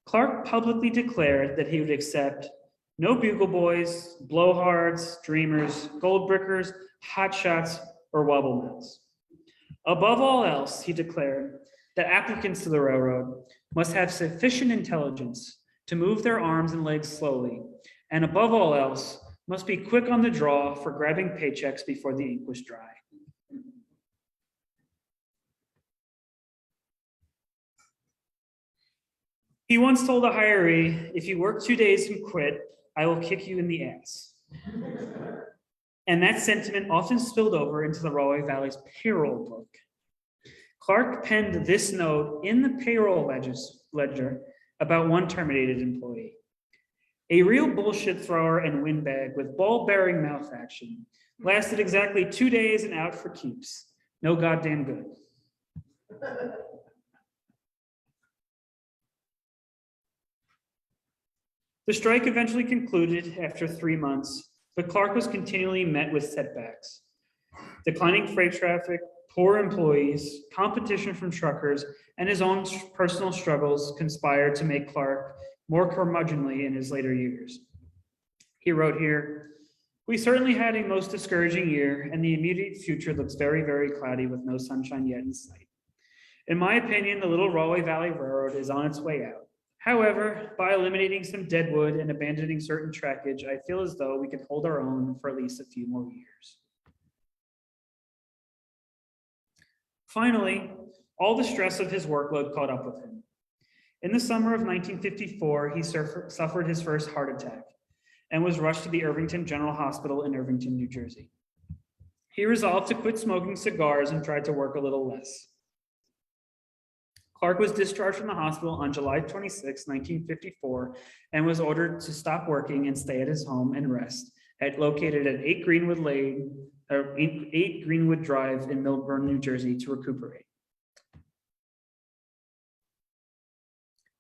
Clark publicly declared that he would accept no bugle boys, blowhards, dreamers, gold brickers, hotshots, or wobble mills. Above all else, he declared that applicants to the railroad must have sufficient intelligence to move their arms and legs slowly, and above all else, must be quick on the draw for grabbing paychecks before the ink was dry. He once told a hiree, "If you work 2 days and quit, I will kick you in the ass." And that sentiment often spilled over into the Rahway Valley's payroll book. Clark penned this note in the payroll ledger about one terminated employee. "A real bullshit thrower and windbag with ball-bearing mouth action. Lasted exactly 2 days and out for keeps. No goddamn good." The strike eventually concluded after 3 months, but Clark was continually met with setbacks. Declining freight traffic, poor employees, competition from truckers, and his own personal struggles conspired to make Clark more curmudgeonly in his later years. He wrote here, "We certainly had a most discouraging year, and the immediate future looks very, very cloudy with no sunshine yet in sight. In my opinion, the little Rahway Valley Railroad is on its way out. However, by eliminating some deadwood and abandoning certain trackage, I feel as though we could hold our own for at least a few more years." Finally, all the stress of his workload caught up with him. In the summer of 1954, he suffered his first heart attack and was rushed to the Irvington General Hospital in Irvington, New Jersey. He resolved to quit smoking cigars and tried to work a little less. Clark was discharged from the hospital on July 26, 1954, and was ordered to stop working and stay at his home and rest, located at 8 Greenwood Drive in Millburn, New Jersey, to recuperate.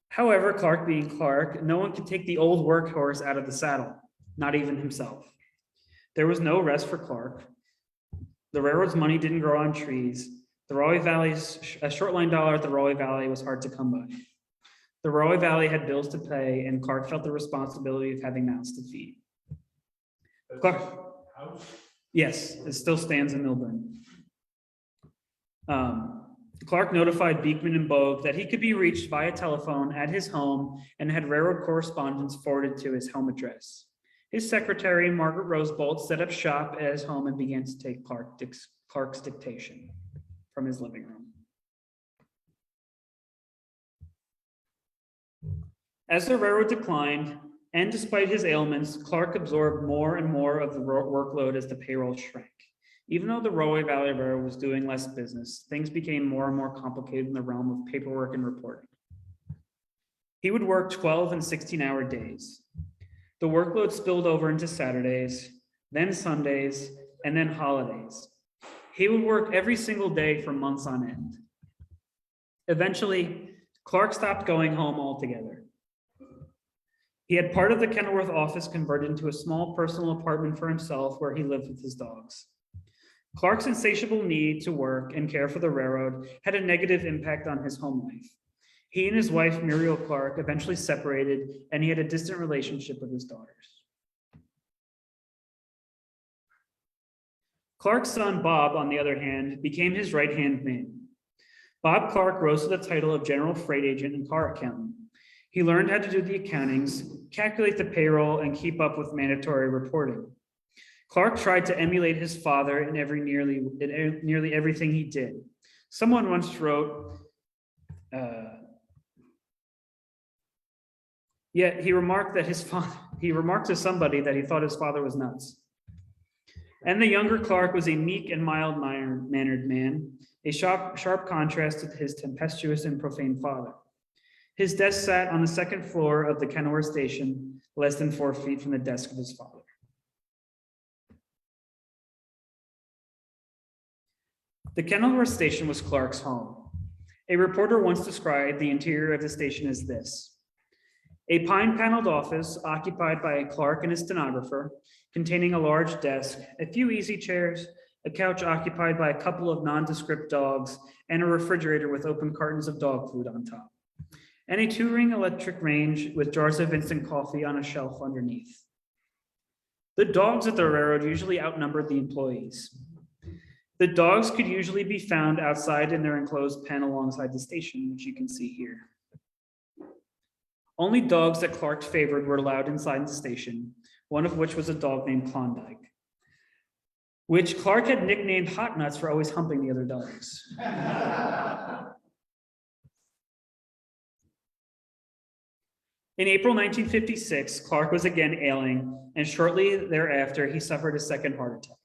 However, Clark being Clark, no one could take the old workhorse out of the saddle, not even himself. There was no rest for Clark. The railroad's money didn't grow on trees. A short line dollar at the Rahway Valley was hard to come by. The Rahway Valley had bills to pay, and Clark felt the responsibility of having mouths to feed. Clark, yes, it still stands in Milburn. Clark notified Beekman and Bogue that he could be reached via telephone at his home and had railroad correspondence forwarded to his home address. His secretary, Margaret Rose Bolt, set up shop at his home and began to take Clark's dictation from his living room. As the railroad declined, and despite his ailments, Clark absorbed more and more of the workload as the payroll shrank. Even though the Rahway Valley Railroad was doing less business, things became more and more complicated in the realm of paperwork and reporting. He would work 12 and 16-hour days. The workload spilled over into Saturdays, then Sundays, and then holidays. He would work every single day for months on end. Eventually, Clark stopped going home altogether. He had part of the Kenilworth office converted into a small personal apartment for himself where he lived with his dogs. Clark's insatiable need to work and care for the railroad had a negative impact on his home life. He and his wife, Muriel Clark, eventually separated, and he had a distant relationship with his daughters. Clark's son, Bob, on the other hand, became his right-hand man. Bob Clark rose to the title of general freight agent and car accountant. He learned how to do the accountings, calculate the payroll, and keep up with mandatory reporting. Clark tried to emulate his father in nearly everything he did. Someone once wrote, yet he remarked to somebody that he thought his father was nuts. And the younger Clark was a meek and mild-mannered man, a sharp contrast to his tempestuous and profane father. His desk sat on the second floor of the Kenilworth station, less than 4 feet from the desk of his father. The Kenilworth station was Clark's home. A reporter once described the interior of the station as this: a pine-paneled office occupied by Clark and his stenographer, containing a large desk, a few easy chairs, a couch occupied by a couple of nondescript dogs, and a refrigerator with open cartons of dog food on top, and a 2-ring electric range with jars of instant coffee on a shelf underneath. The dogs at the railroad usually outnumbered the employees. The dogs could usually be found outside in their enclosed pen alongside the station, which you can see here. Only dogs that Clark favored were allowed inside the station, one of which was a dog named Klondike, which Clark had nicknamed Hot Nuts for always humping the other dogs. In April 1956, Clark was again ailing, and shortly thereafter, he suffered a second heart attack.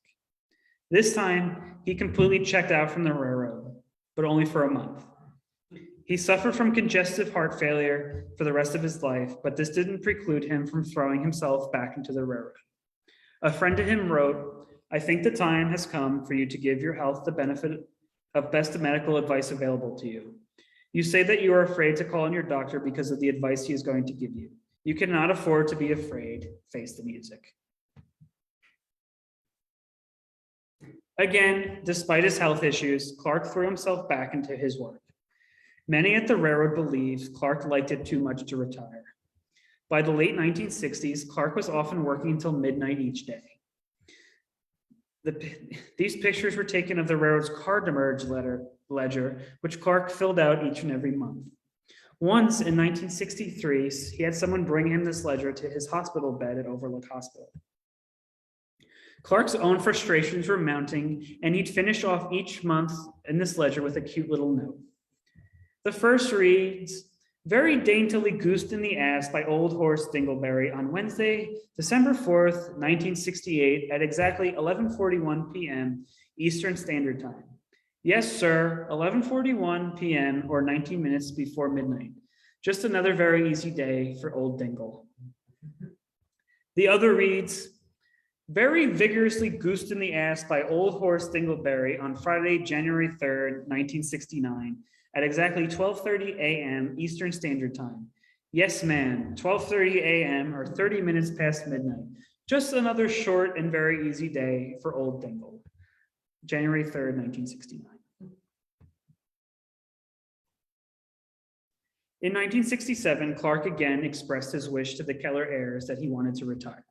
This time, he completely checked out from the railroad, but only for a month. He suffered from congestive heart failure for the rest of his life, but this didn't preclude him from throwing himself back into the railroad. A friend to him wrote, "I think the time has come for you to give your health the benefit of best medical advice available to you. You say that you are afraid to call on your doctor because of the advice he is going to give you. You cannot afford to be afraid. Face the music." Again, despite his health issues, Clark threw himself back into his work. Many at the railroad believed Clark liked it too much to retire. By the late 1960s, Clark was often working until midnight each day. These pictures were taken of the railroad's car demurrage ledger, which Clark filled out each and every month. Once in 1963, he had someone bring him this ledger to his hospital bed at Overlook Hospital. Clark's own frustrations were mounting, and he'd finish off each month in this ledger with a cute little note. The first reads, "Very daintily goosed in the ass by Old Horse Dingleberry on Wednesday, December 4th, 1968 at exactly 11:41 p.m. Eastern Standard Time. Yes, sir, 11:41 p.m. or 19 minutes before midnight. Just another very easy day for old Dingle." The other reads, "Very vigorously goosed in the ass by Old Horse Dingleberry on Friday, January 3rd, 1969 at exactly 12:30 a.m. Eastern Standard Time. Yes, ma'am, 12:30 a.m. or 30 minutes past midnight. Just another short and very easy day for old Dingle. January 3rd, 1969. In 1967, Clark again expressed his wish to the Keller heirs that he wanted to retire.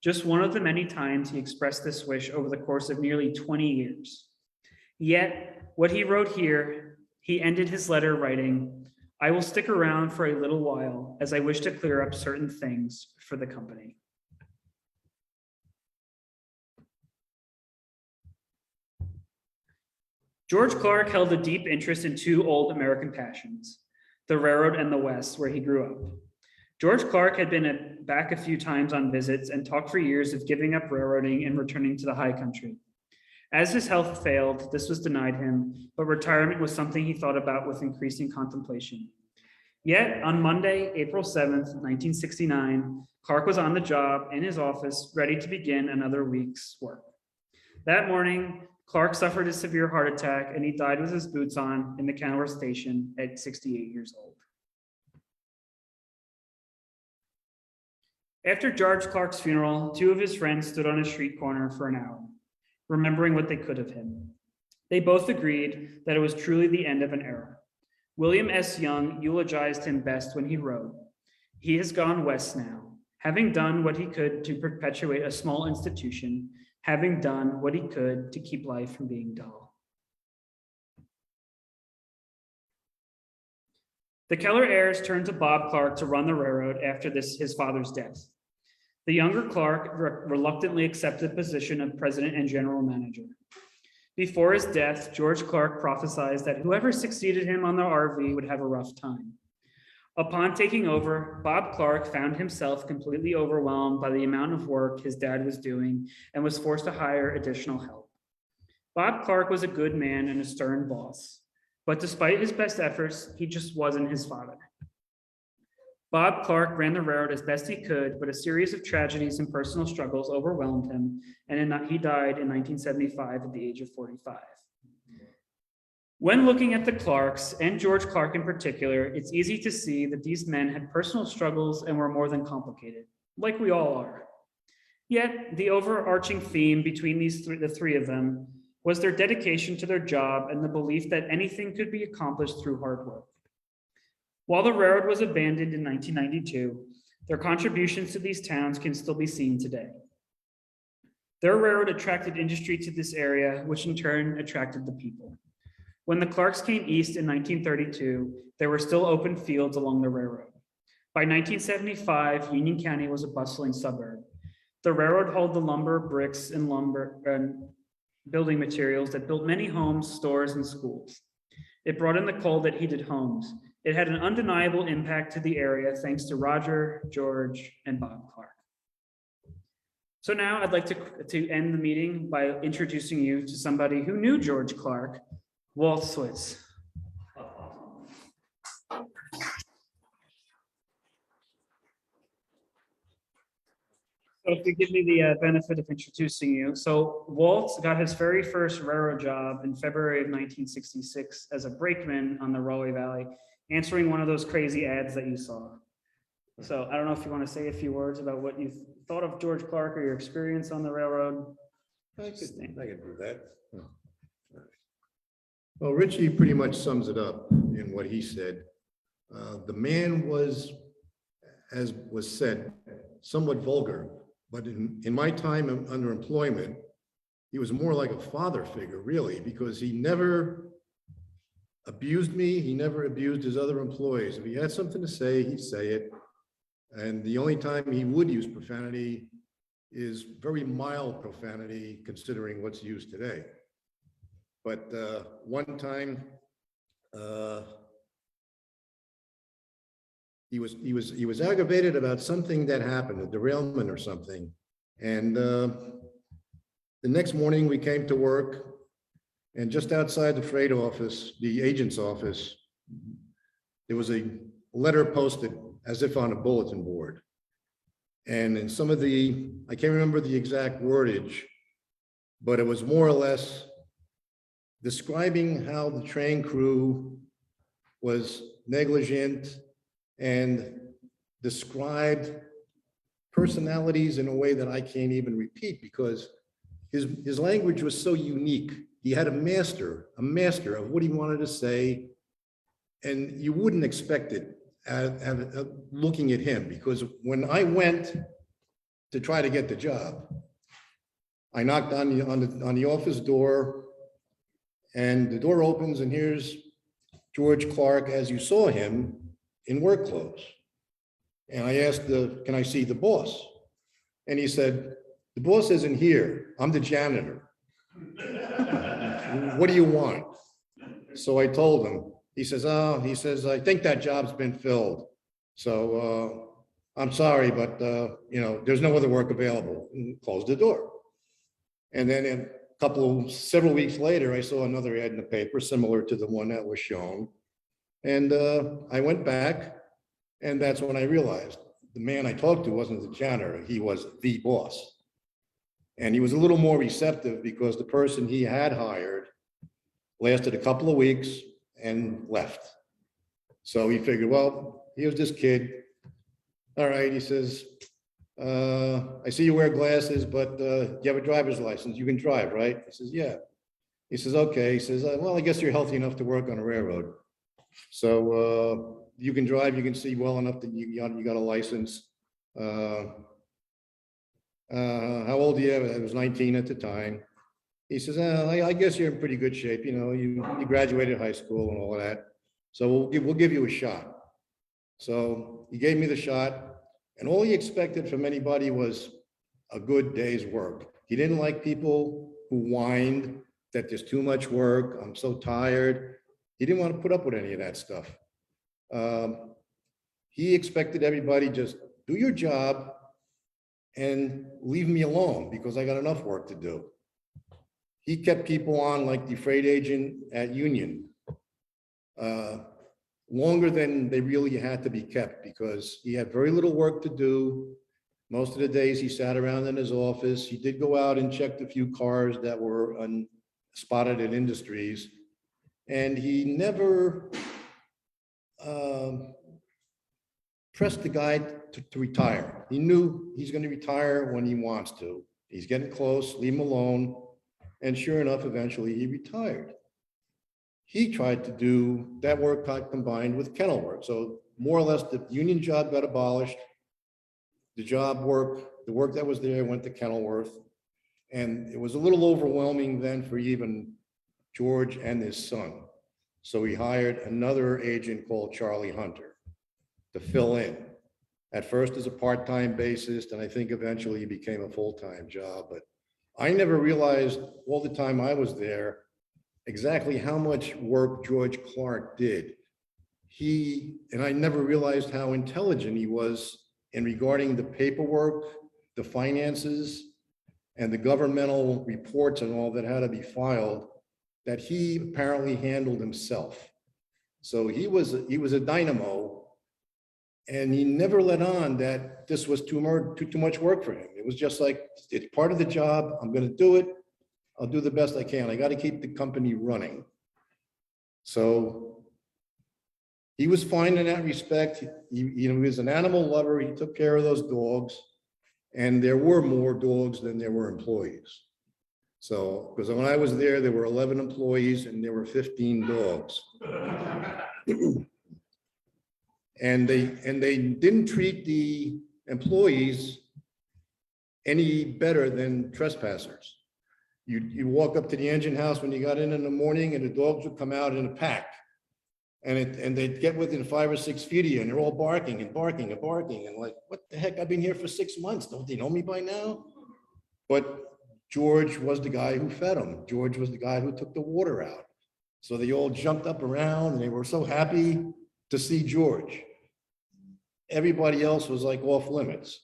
Just one of the many times he expressed this wish over the course of nearly 20 years. Yet, what he wrote here, he ended his letter writing, "I will stick around for a little while as I wish to clear up certain things for the company." George Clark held a deep interest in two old American passions, the railroad and the West, where he grew up. George Clark had been back a few times on visits and talked for years of giving up railroading and returning to the high country. As his health failed, this was denied him, but retirement was something he thought about with increasing contemplation. Yet, on Monday, April 7th, 1969, Clark was on the job in his office, ready to begin another week's work. That morning, Clark suffered a severe heart attack and he died with his boots on in the Kenilworth station at 68 years old. After George Clark's funeral, two of his friends stood on a street corner for an hour, remembering what they could of him. They both agreed that it was truly the end of an era. William S. Young eulogized him best when he wrote, "He has gone west now, having done what he could to perpetuate a small institution, having done what he could to keep life from being dull." The Keller heirs turned to Bob Clark to run the railroad after his father's death. The younger Clark reluctantly accepted the position of president and general manager. Before his death, George Clark prophesied that whoever succeeded him on the RV would have a rough time. Upon taking over, Bob Clark found himself completely overwhelmed by the amount of work his dad was doing and was forced to hire additional help. Bob Clark was a good man and a stern boss, but despite his best efforts, he just wasn't his father. Bob Clark ran the railroad as best he could, but a series of tragedies and personal struggles overwhelmed him, and he died in 1975 at the age of 45. When looking at the Clarks, and George Clark in particular, it's easy to see that these men had personal struggles and were more than complicated, like we all are. Yet, the overarching theme between the three of them was their dedication to their job and the belief that anything could be accomplished through hard work. While the railroad was abandoned in 1992, their contributions to these towns can still be seen today. Their railroad attracted industry to this area, which in turn attracted the people. When the Clarks came east in 1932, there were still open fields along the railroad. By 1975, Union County was a bustling suburb. The railroad hauled the lumber, bricks, and building materials that built many homes, stores, and schools. It brought in the coal that heated homes. It had an undeniable impact to the area thanks to Roger, George, and Bob Clark. So now I'd like to end the meeting by introducing you to somebody who knew George Clark, Walt Switz. So if you give me the benefit of introducing you. So Walt got his very first railroad job in February of 1966 as a brakeman on the Rahway Valley, answering one of those crazy ads that you saw. So I don't know if you want to say a few words about what you thought of George Clark or your experience on the railroad. I could do that. Well, Richie pretty much sums it up in what he said. The man was, as was said, somewhat vulgar, but in my time of underemployment, he was more like a father figure, really, because he never abused me. He never abused his other employees. If he had something to say, he'd say it. And the only time he would use profanity is very mild profanity, considering what's used today. But one time, he was aggravated about something that happened, a derailment or something. And the next morning we came to work, and just outside the freight office, the agent's office, there was a letter posted as if on a bulletin board. And in some of I can't remember the exact wordage, but it was more or less describing how the train crew was negligent and described personalities in a way that I can't even repeat because his language was so unique. He had a master of what he wanted to say, And you wouldn't expect it looking at him, because when I went to try to get the job, I knocked on the office door, and the door opens, and here's George Clark, as you saw him, in work clothes. And I asked, can I see the boss? And he said, the boss isn't here. I'm the janitor. What do you want? So I told him. He says, I think that job's been filled. So I'm sorry, but there's no other work available. And closed the door. And then several weeks later, I saw another ad in the paper similar to the one that was shown. And I went back, and that's when I realized the man I talked to wasn't the janitor, he was the boss. And he was a little more receptive because the person he had hired lasted a couple of weeks and left. So he figured, well, here's this kid. All right, he says, I see you wear glasses, but you have a driver's license. You can drive, right? He says, yeah. He says, okay. He says, well, I guess you're healthy enough to work on a railroad. So you can drive, you can see well enough that you got a license. How old are you? I was 19 at the time. He says, I guess you're in pretty good shape. You graduated high school and all of that. So we'll give you a shot. So he gave me the shot, and all he expected from anybody was a good day's work. He didn't like people who whined that there's too much work. I'm so tired. He didn't want to put up with any of that stuff. He expected everybody just do your job and leave me alone because I got enough work to do. He kept people on like the freight agent at Union, longer than they really had to be kept because he had very little work to do. Most of the days he sat around in his office. He did go out and checked a few cars that were spotted at Industries, and he never pressed the guy to retire. He knew he's going to retire when he wants to. He's getting close, leave him alone. And sure enough, eventually he retired. He tried to do that work combined with kennel work. So more or less the union job got abolished. The work that was there went to Kenilworth. And it was a little overwhelming then for even George and his son. So he hired another agent called Charlie Hunter to fill in. At first as a part-time basis, and I think eventually he became a full-time job. But I never realized all the time I was there exactly how much work George Clark did. And I never realized how intelligent he was in regarding the paperwork, the finances, and the governmental reports and all that had to be filed, that he apparently handled himself. So he was a dynamo, and he never let on that this was too much work for him. It was just like, it's part of the job. I'm going to do it. I'll do the best I can. I got to keep the company running. So he was fine in that respect. He was an animal lover. He took care of those dogs, and there were more dogs than there were employees. So, because when I was there were 11 employees and there were 15 dogs. And they didn't treat the employees any better than trespassers. You walk up to the engine house when you got in the morning, and the dogs would come out in a pack, and they'd get within 5 or 6 feet of you, and they're all barking and barking and barking, and like, what the heck? I've been here for 6 months. Don't they know me by now? But George was the guy who fed them. George was the guy who took the water out. So they all jumped up around, and they were so happy to see George. Everybody else was like off limits,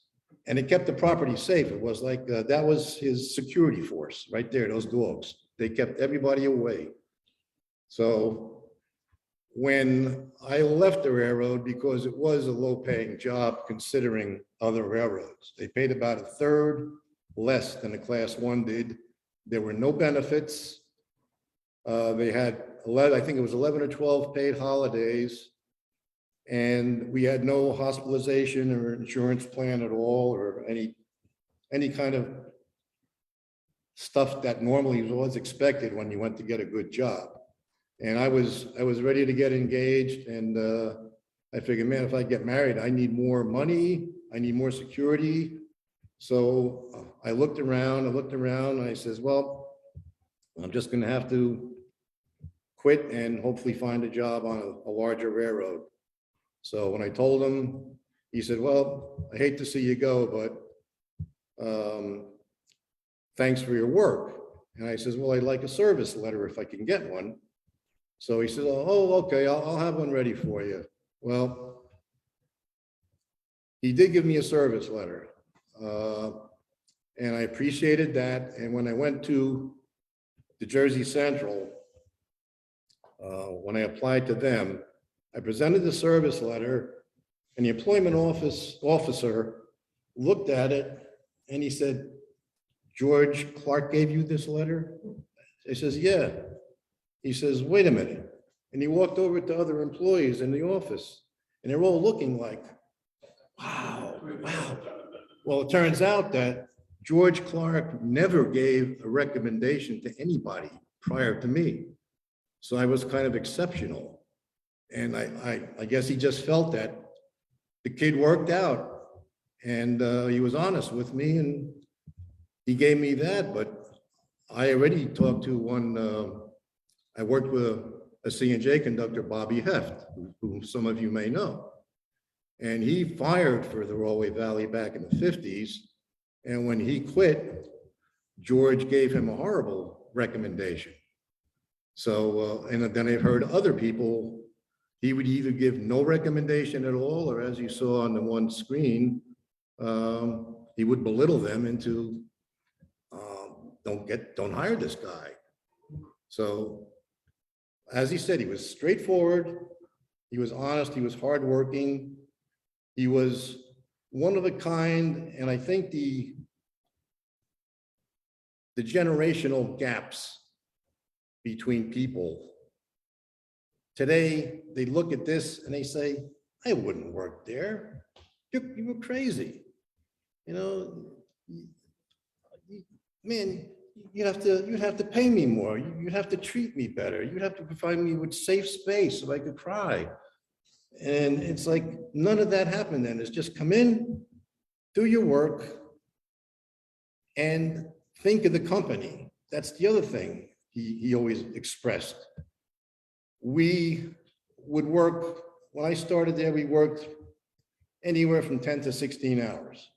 and it kept the property safe. It was like, that was his security force right there, those dogs. They kept everybody away. So when I left the railroad, because it was a low paying job considering other railroads, they paid about 1/3 less than a class 1 did. There were no benefits. They had 11, I think it was 11 or 12 paid holidays. And we had no hospitalization or insurance plan at all, or any kind of stuff that normally was expected when you went to get a good job. And I was ready to get engaged, and I figured, man, if I get married, I need more money, I need more security. So I looked around, and I says, well, I'm just gonna have to quit and hopefully find a job on a larger railroad. So when I told him, he said, well, I hate to see you go, but thanks for your work. And I says, well, I'd like a service letter if I can get one. So he said, oh, okay, I'll have one ready for you. Well, he did give me a service letter. And I appreciated that. And when I went to the Jersey Central, when I applied to them, I presented the service letter, and the employment officer looked at it, and he said, George Clark gave you this letter? He says, yeah. He says, wait a minute. And he walked over to other employees in the office, and they're all looking like, wow, wow. Well, it turns out that George Clark never gave a recommendation to anybody prior to me. So I was kind of exceptional. And I guess he just felt that the kid worked out, and he was honest with me, and he gave me that. But I already talked to one, I worked with a C&J conductor, Bobby Heft, who some of you may know. And he fired for the Rahway Valley back in the 50s. And when he quit, George gave him a horrible recommendation. So, and then I've heard other people, he would either give no recommendation at all, or as you saw on the one screen, he would belittle them into, don't hire this guy. So, as he said, he was straightforward, he was honest, he was hardworking, he was one of a kind, and I think the generational gaps between people. Today, they look at this and they say, I wouldn't work there. You were crazy. You know, man, you'd have to pay me more. You'd have to treat me better. You'd have to provide me with safe space so I could cry. And it's like, none of that happened then. It's just come in, do your work, and think of the company. That's the other thing he always expressed. We would work, when I started there, we worked anywhere from 10 to 16 hours.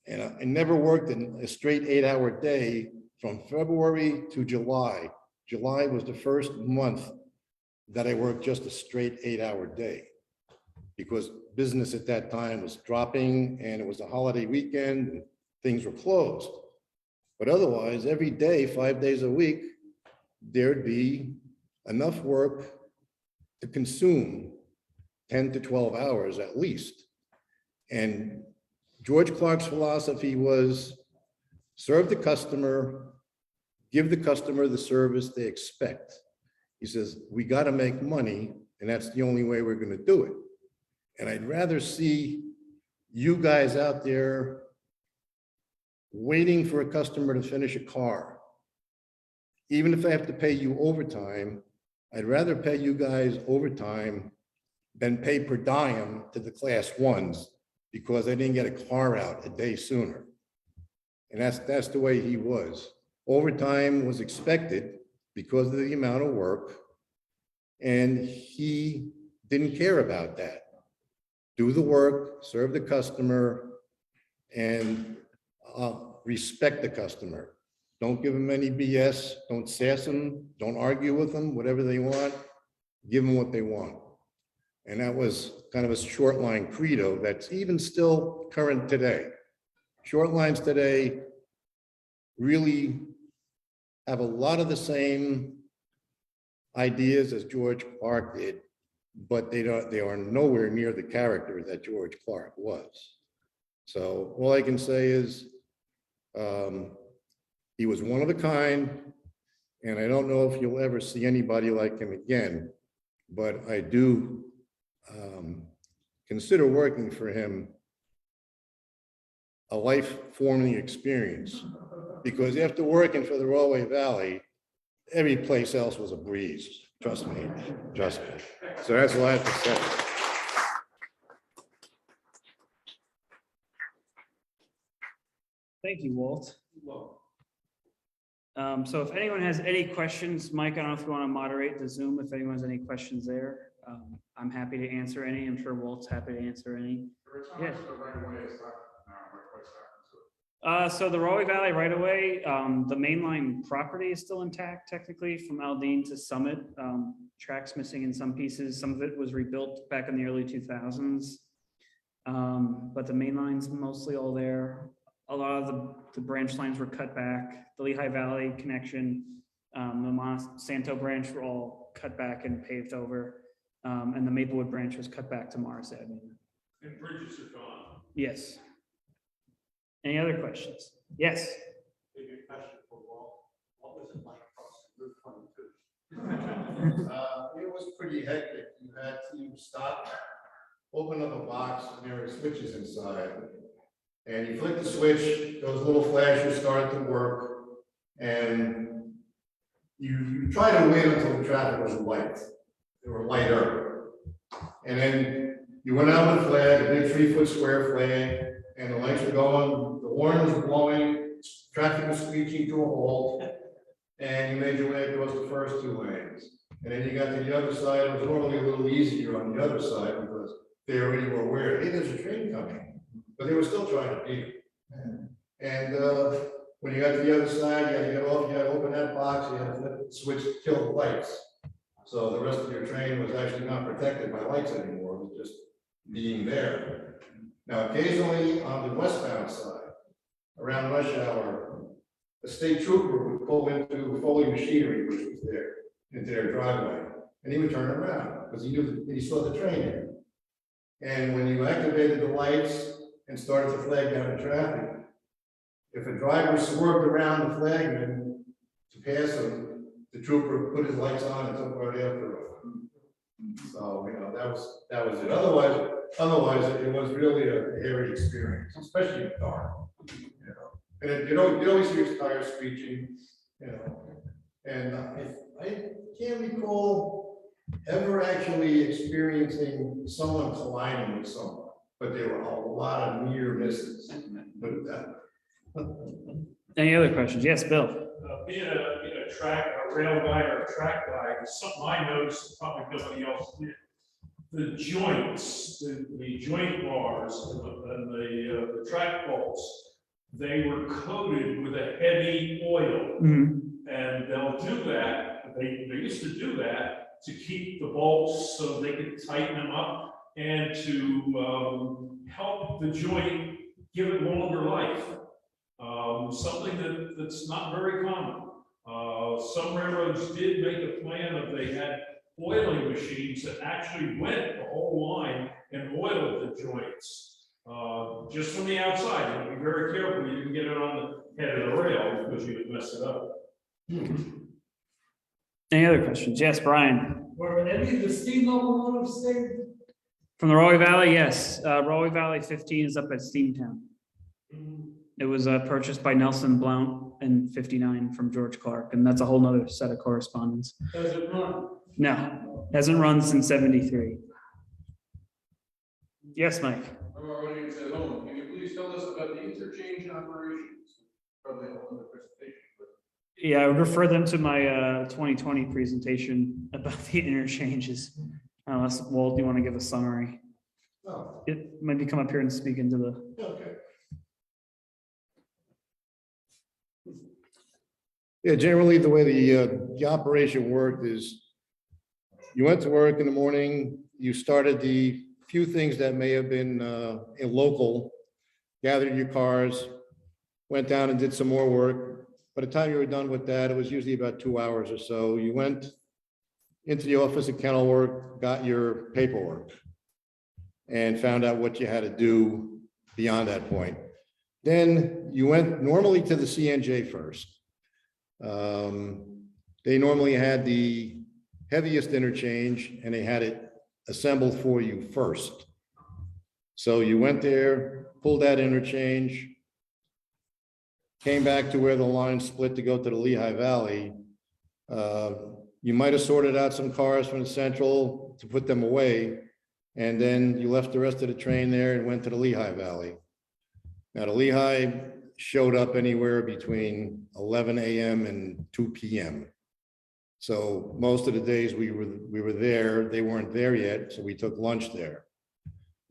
And I never worked in a straight 8-hour day from February to July. July was the first month that I worked just a straight 8-hour day, because business at that time was dropping and it was a holiday weekend and things were closed. But otherwise, every day, 5 days a week, there'd be enough work to consume 10 to 12 hours at least. And George Clark's philosophy was serve the customer, give the customer the service they expect. He says, we got to make money, and that's the only way we're going to do it. And I'd rather see you guys out there waiting for a customer to finish a car. Even if I have to pay you overtime, I'd rather pay you guys overtime than pay per diem to the class ones because I didn't get a car out a day sooner. And that's the way he was. Overtime was expected because of the amount of work, and he didn't care about that. Do the work, serve the customer, and respect the customer. Don't give them any BS, don't sass them, don't argue with them, whatever they want, give them what they want. And that was kind of a short line credo that's even still current today. Short lines today really have a lot of the same ideas as George Clark did, but they are nowhere near the character that George Clark was. So all I can say is he was one of a kind, and I don't know if you'll ever see anybody like him again, but I do consider working for him a life-forming experience, because after working for the Rahway Valley, every place else was a breeze. Trust me, trust me. So that's all I have to say. Thank you, Walt. So if anyone has any questions, Mike, I don't know if you want to moderate the Zoom, if anyone has any questions there. I'm happy to answer any. I'm sure Walt's happy to answer any. Yeah. So the Rahway Valley right away, the mainline property is still intact technically from Aldine to Summit. Tracks missing in some pieces. Some of it was rebuilt back in the early 2000s. But the main line's mostly all there. A lot of the branch lines were cut back. The Lehigh Valley connection, the Monsanto branch were all cut back and paved over. And the Maplewood branch was cut back to Morris Avenue. And bridges are gone. Yes. Any other questions? Yes. Maybe a question for Walt. What was it like crossing Route 22? It was pretty hectic. You had to stop, open up a box, and there were switches inside. And you flick the switch, those little flashes started to work, and you try to wait until the traffic was light, or lighter. And then you went out with a flag, a big 3-foot square flag, and the lights were going, the horn was blowing, traffic was screeching to a halt, and you made your way across the first 2 lanes. And then you got to the other side. It was normally a little easier on the other side because they already were aware, hey, there's a train coming. But they were still trying to beat it. And when you got to the other side, you had to get off, you had to open that box, you had to flip the switch to kill the lights. So the rest of your train was actually not protected by lights anymore, it was just being there. Now, occasionally on the westbound side, around rush hour, a state trooper would pull into Foley Machinery, which was there, into their driveway, and he would turn around because he knew that he saw the train there. And when you activated the lights and started to flag down the traffic, if a driver swerved around the flagman to pass him, the trooper put his lights on and took right after him. So, you know, that was it. Otherwise, it was really a hairy experience, especially in the dark. You know, and you always hear tires screeching, you know. And I can't recall ever actually experiencing someone colliding with someone, but there were a lot of near misses. Put it that way. Any other questions? Yes, Bill. Being a rail guy or a track guy, something I noticed that probably nobody else did. The joints, the joint bars and the track bolts, they were coated with a heavy oil. Mhm. And they'll do that, they used to do that to keep the bolts so they could tighten them up and to help the joint give it longer life. Something that's not very common. Some railroads did make a plan of they had oiling machines that actually went the whole line and oiled the joints. Just from the outside, you have to be very careful you can get it on the head of the rail because you would mess it up. Any other questions? Yes, Brian. Were any of the steam locomotives saved? From the Rahway Valley, yes. Rahway Valley 15 is up at Steamtown. It was purchased by Nelson Blount in 59 from George Clark, and that's a whole nother set of correspondence. Does it run? No, hasn't run since 73. Yes, Mike. Our audience at home, can you please tell us about the interchange operations? Probably a whole other presentation, but Yeah, I would refer them to my 2020 presentation about the interchanges. Unless, Walt, do you want to give a summary? Oh, It maybe come up here and speak into the. okay. Yeah, generally the way the operation worked is you went to work in the morning, you started the few things that may have been local, gathered your cars, went down and did some more work. By the time you were done with that, it was usually about 2 hours or so. You went into the office of kennel work, got your paperwork, and found out what you had to do beyond that point. Then you went normally to the CNJ first. They normally had the heaviest interchange and they had it assembled for you first. So you went there, pulled that interchange, came back to where the line split to go to the Lehigh Valley. you might have sorted out some cars from the central to put them away. And then you left the rest of the train there and went to the Lehigh Valley. Now, the Lehigh showed up anywhere between 11 a.m. and 2 p.m. So most of the days we were there, they weren't there yet, so we took lunch there.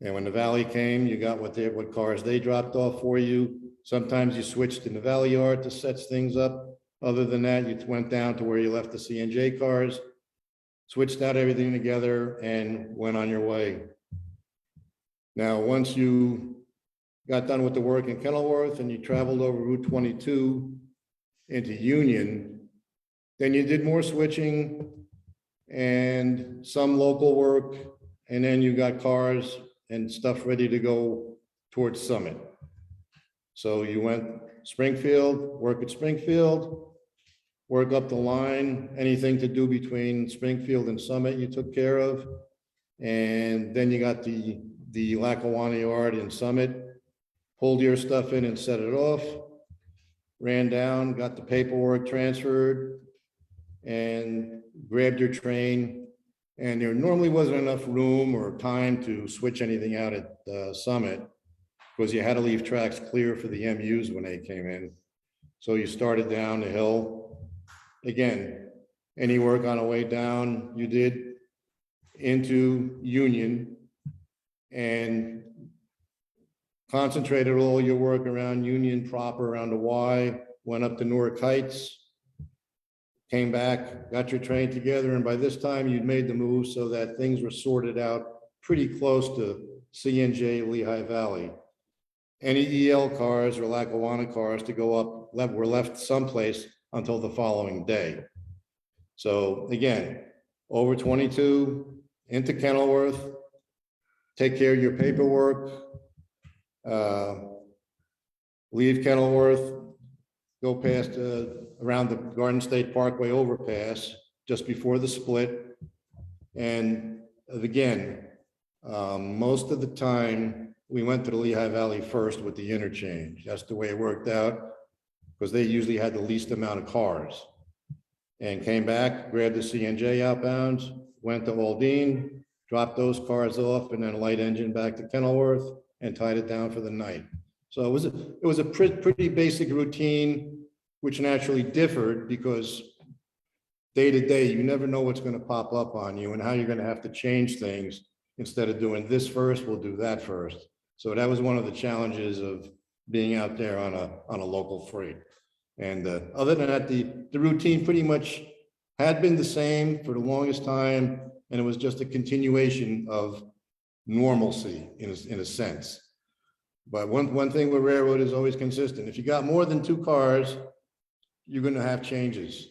And when the Valley came, you got what cars they dropped off for you. Sometimes you switched in the Valley Yard to set things up. Other than that, you went down to where you left the C&J cars, switched out everything together and went on your way. Now, once you got done with the work in Kenilworth and you traveled over Route 22 into Union, then you did more switching and some local work, and then you got cars and stuff ready to go towards Summit. So you went Springfield, work at Springfield, work up the line, anything to do between Springfield and Summit you took care of. And then you got the Lackawanna Yard in Summit, pulled your stuff in and set it off, ran down, got the paperwork transferred, and grabbed your train. And there normally wasn't enough room or time to switch anything out at Summit, because you had to leave tracks clear for the MUs when they came in. So you started down the hill. Again, any work on the way down you did into Union, and concentrated all your work around Union proper, around the Y, went up to Newark Heights, came back, got your train together, and by this time you'd made the move so that things were sorted out pretty close to C&J Lehigh Valley. Any EL cars or Lackawanna cars to go up were left someplace until the following day. So again, over 22 into Kenilworth, take care of your paperwork, leave Kenilworth, go past around the Garden State Parkway overpass just before the split. And again, most of the time we went to the Lehigh Valley first with the interchange. That's the way it worked out, because they usually had the least amount of cars. And came back, grabbed the C&J outbounds, went to Aldine, dropped those cars off, and then a light engine back to Kenilworth and tied it down for the night. So it was a pretty basic routine, which naturally differed because day to day, you never know what's going to pop up on you and how you're going to have to change things. Instead of doing this first, we'll do that first. So that was one of the challenges of being out there on a local freight. And other than that, the routine pretty much had been the same for the longest time, and it was just a continuation of normalcy in a sense. But one thing with railroad is always consistent. If you got more than 2 cars, you're going to have changes.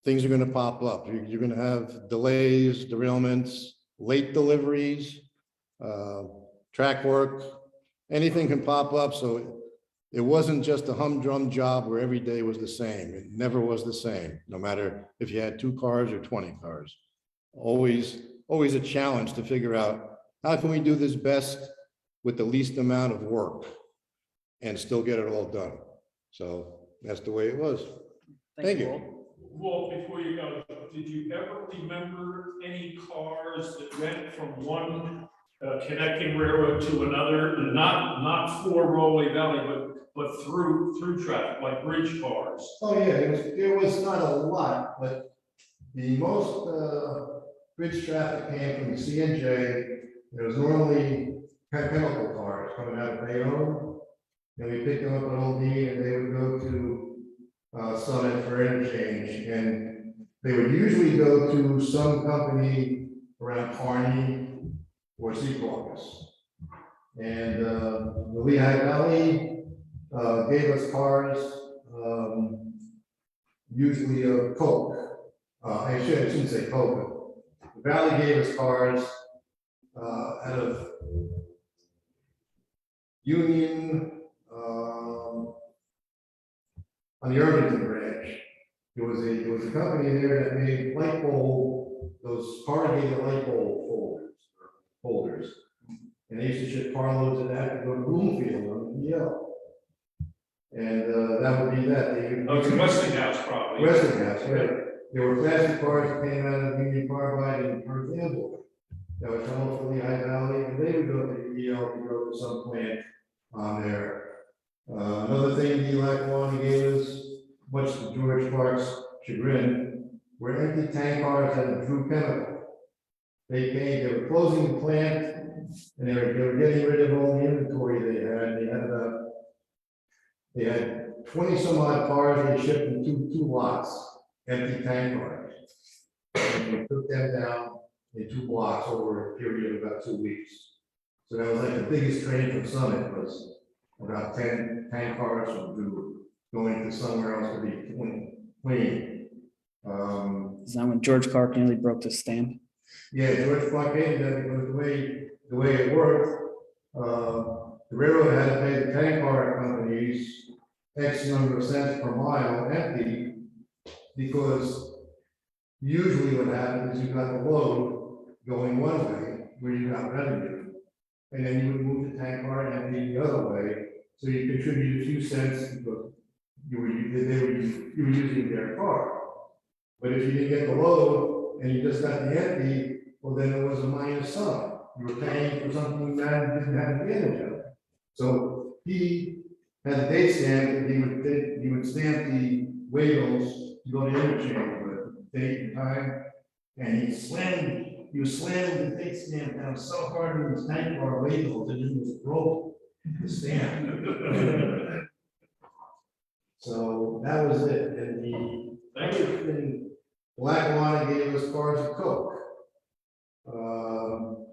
Things are going to pop up. You're going to have delays, derailments, late deliveries, track work, anything can pop up. So it wasn't just a humdrum job where every day was the same. It never was the same, no matter if you had 2 cars or 20 cars. Always a challenge to figure out how can we do this best with the least amount of work and still get it all done. So that's the way it was. Thank you. Well, before you go, did you ever remember any cars that went from one connecting railroad to another, not for Rahway Valley, but through traffic, like bridge cars? Oh, yeah, there was not a lot, but the most bridge traffic came from the C&J. There was normally chemical cars coming out of Bayonne, and we picked them up at Aldine, and they would go to Summit for interchange, and they would usually go to some company around Kearney or Secaucus. And the Lehigh Valley gave us cars, usually of Coke. I shouldn't say Coke, but the Valley gave us cars out of Union, on the Irvington branch. There was a company there that made light bulb, those corrugated light bulb folders. And they used to ship carloads of that to go to Bloomfield on the EL. And that would be that. Oh, it's Westinghouse probably. Westinghouse, right. there were plastic cars that came out of Union Carbide and, for example, that was coming from the High Valley, and they would go to the EL to go to some plant on there. Another thing the Lackawanna gave us, much to George Park's chagrin, were empty tank cars that were true chemical. They were closing the plant, and they were getting rid of all the inventory they had. They had 20 some odd cars they shipped in two lots, empty tank cars. And they took them down in 2 blocks over a period of about 2 weeks. So that was like the biggest train from Summit was about 10 tank cars from Duluth going to somewhere else to be clean. Is that when George Clark nearly broke the stamp? Yeah, George Clark hated that because the way it worked, the railroad had to pay the tank car companies X number of cents per mile empty, because usually what happens is you got the load going one way where you got revenue, and then you would move the tank car empty the other way, so you contribute a few cents because you were using their car. But if you didn't get the load and you just got the empty, well, then it was a minus sum. You were paying for something that you didn't have advantage of. So he had a date stamp, and he would stamp the wheels to go to interchange with date and time, and he was slamming the date stamp down so hard in his tank car wheels, it just was broke, the stamp. So that was it, and the Thank you. other thing, Lackawanna gave us cars of Coke.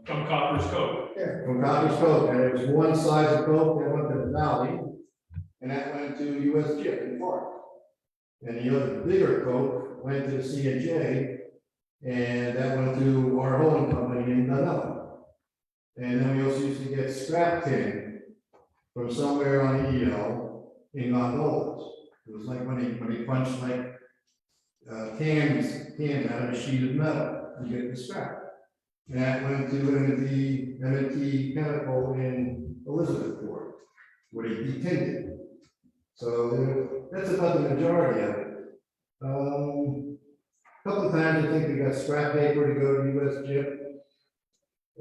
From Copper's Cove. Yeah, from Copper's Coke, and it was one size of Coke that went to the Valley, and that went to US Chip in Park. And the other bigger Coke went to C&J, and that went to our holding company in Dunella. And then we also used to get scrap tin from somewhere on the EL in gondolas. It was like when he punched like cans out of a sheet of metal, you get the scrap. And that went to M&T Chemical in Elizabethport, where they detinned it. So that's about the majority of it. Couple of times I think we got scrap paper to go to US Chip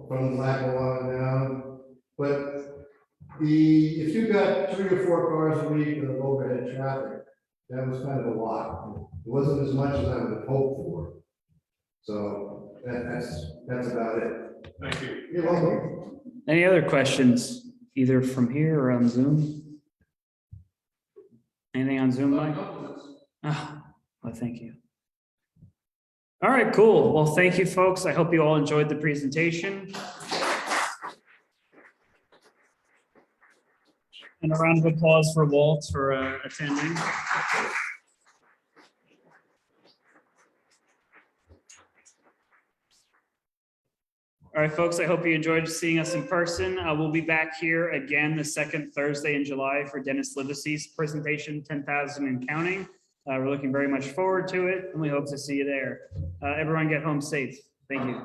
from Lackawanna down. But if you got 3 or 4 cars a week of overhead traffic, that was kind of a lot. It wasn't as much as I would have hoped for. So that's about it. Thank you. You're welcome. Any other questions, either from here or on Zoom? Anything on Zoom, Mike? Ah, well, thank you. All right, cool. Well, thank you, folks. I hope you all enjoyed the presentation. And a round of applause for Walt for attending. All right, folks, I hope you enjoyed seeing us in person. We'll be back here again the second Thursday in July for Dennis Livesey's presentation, 10,000 and counting. We're looking very much forward to it, and we hope to see you there. Everyone get home safe. Thank you.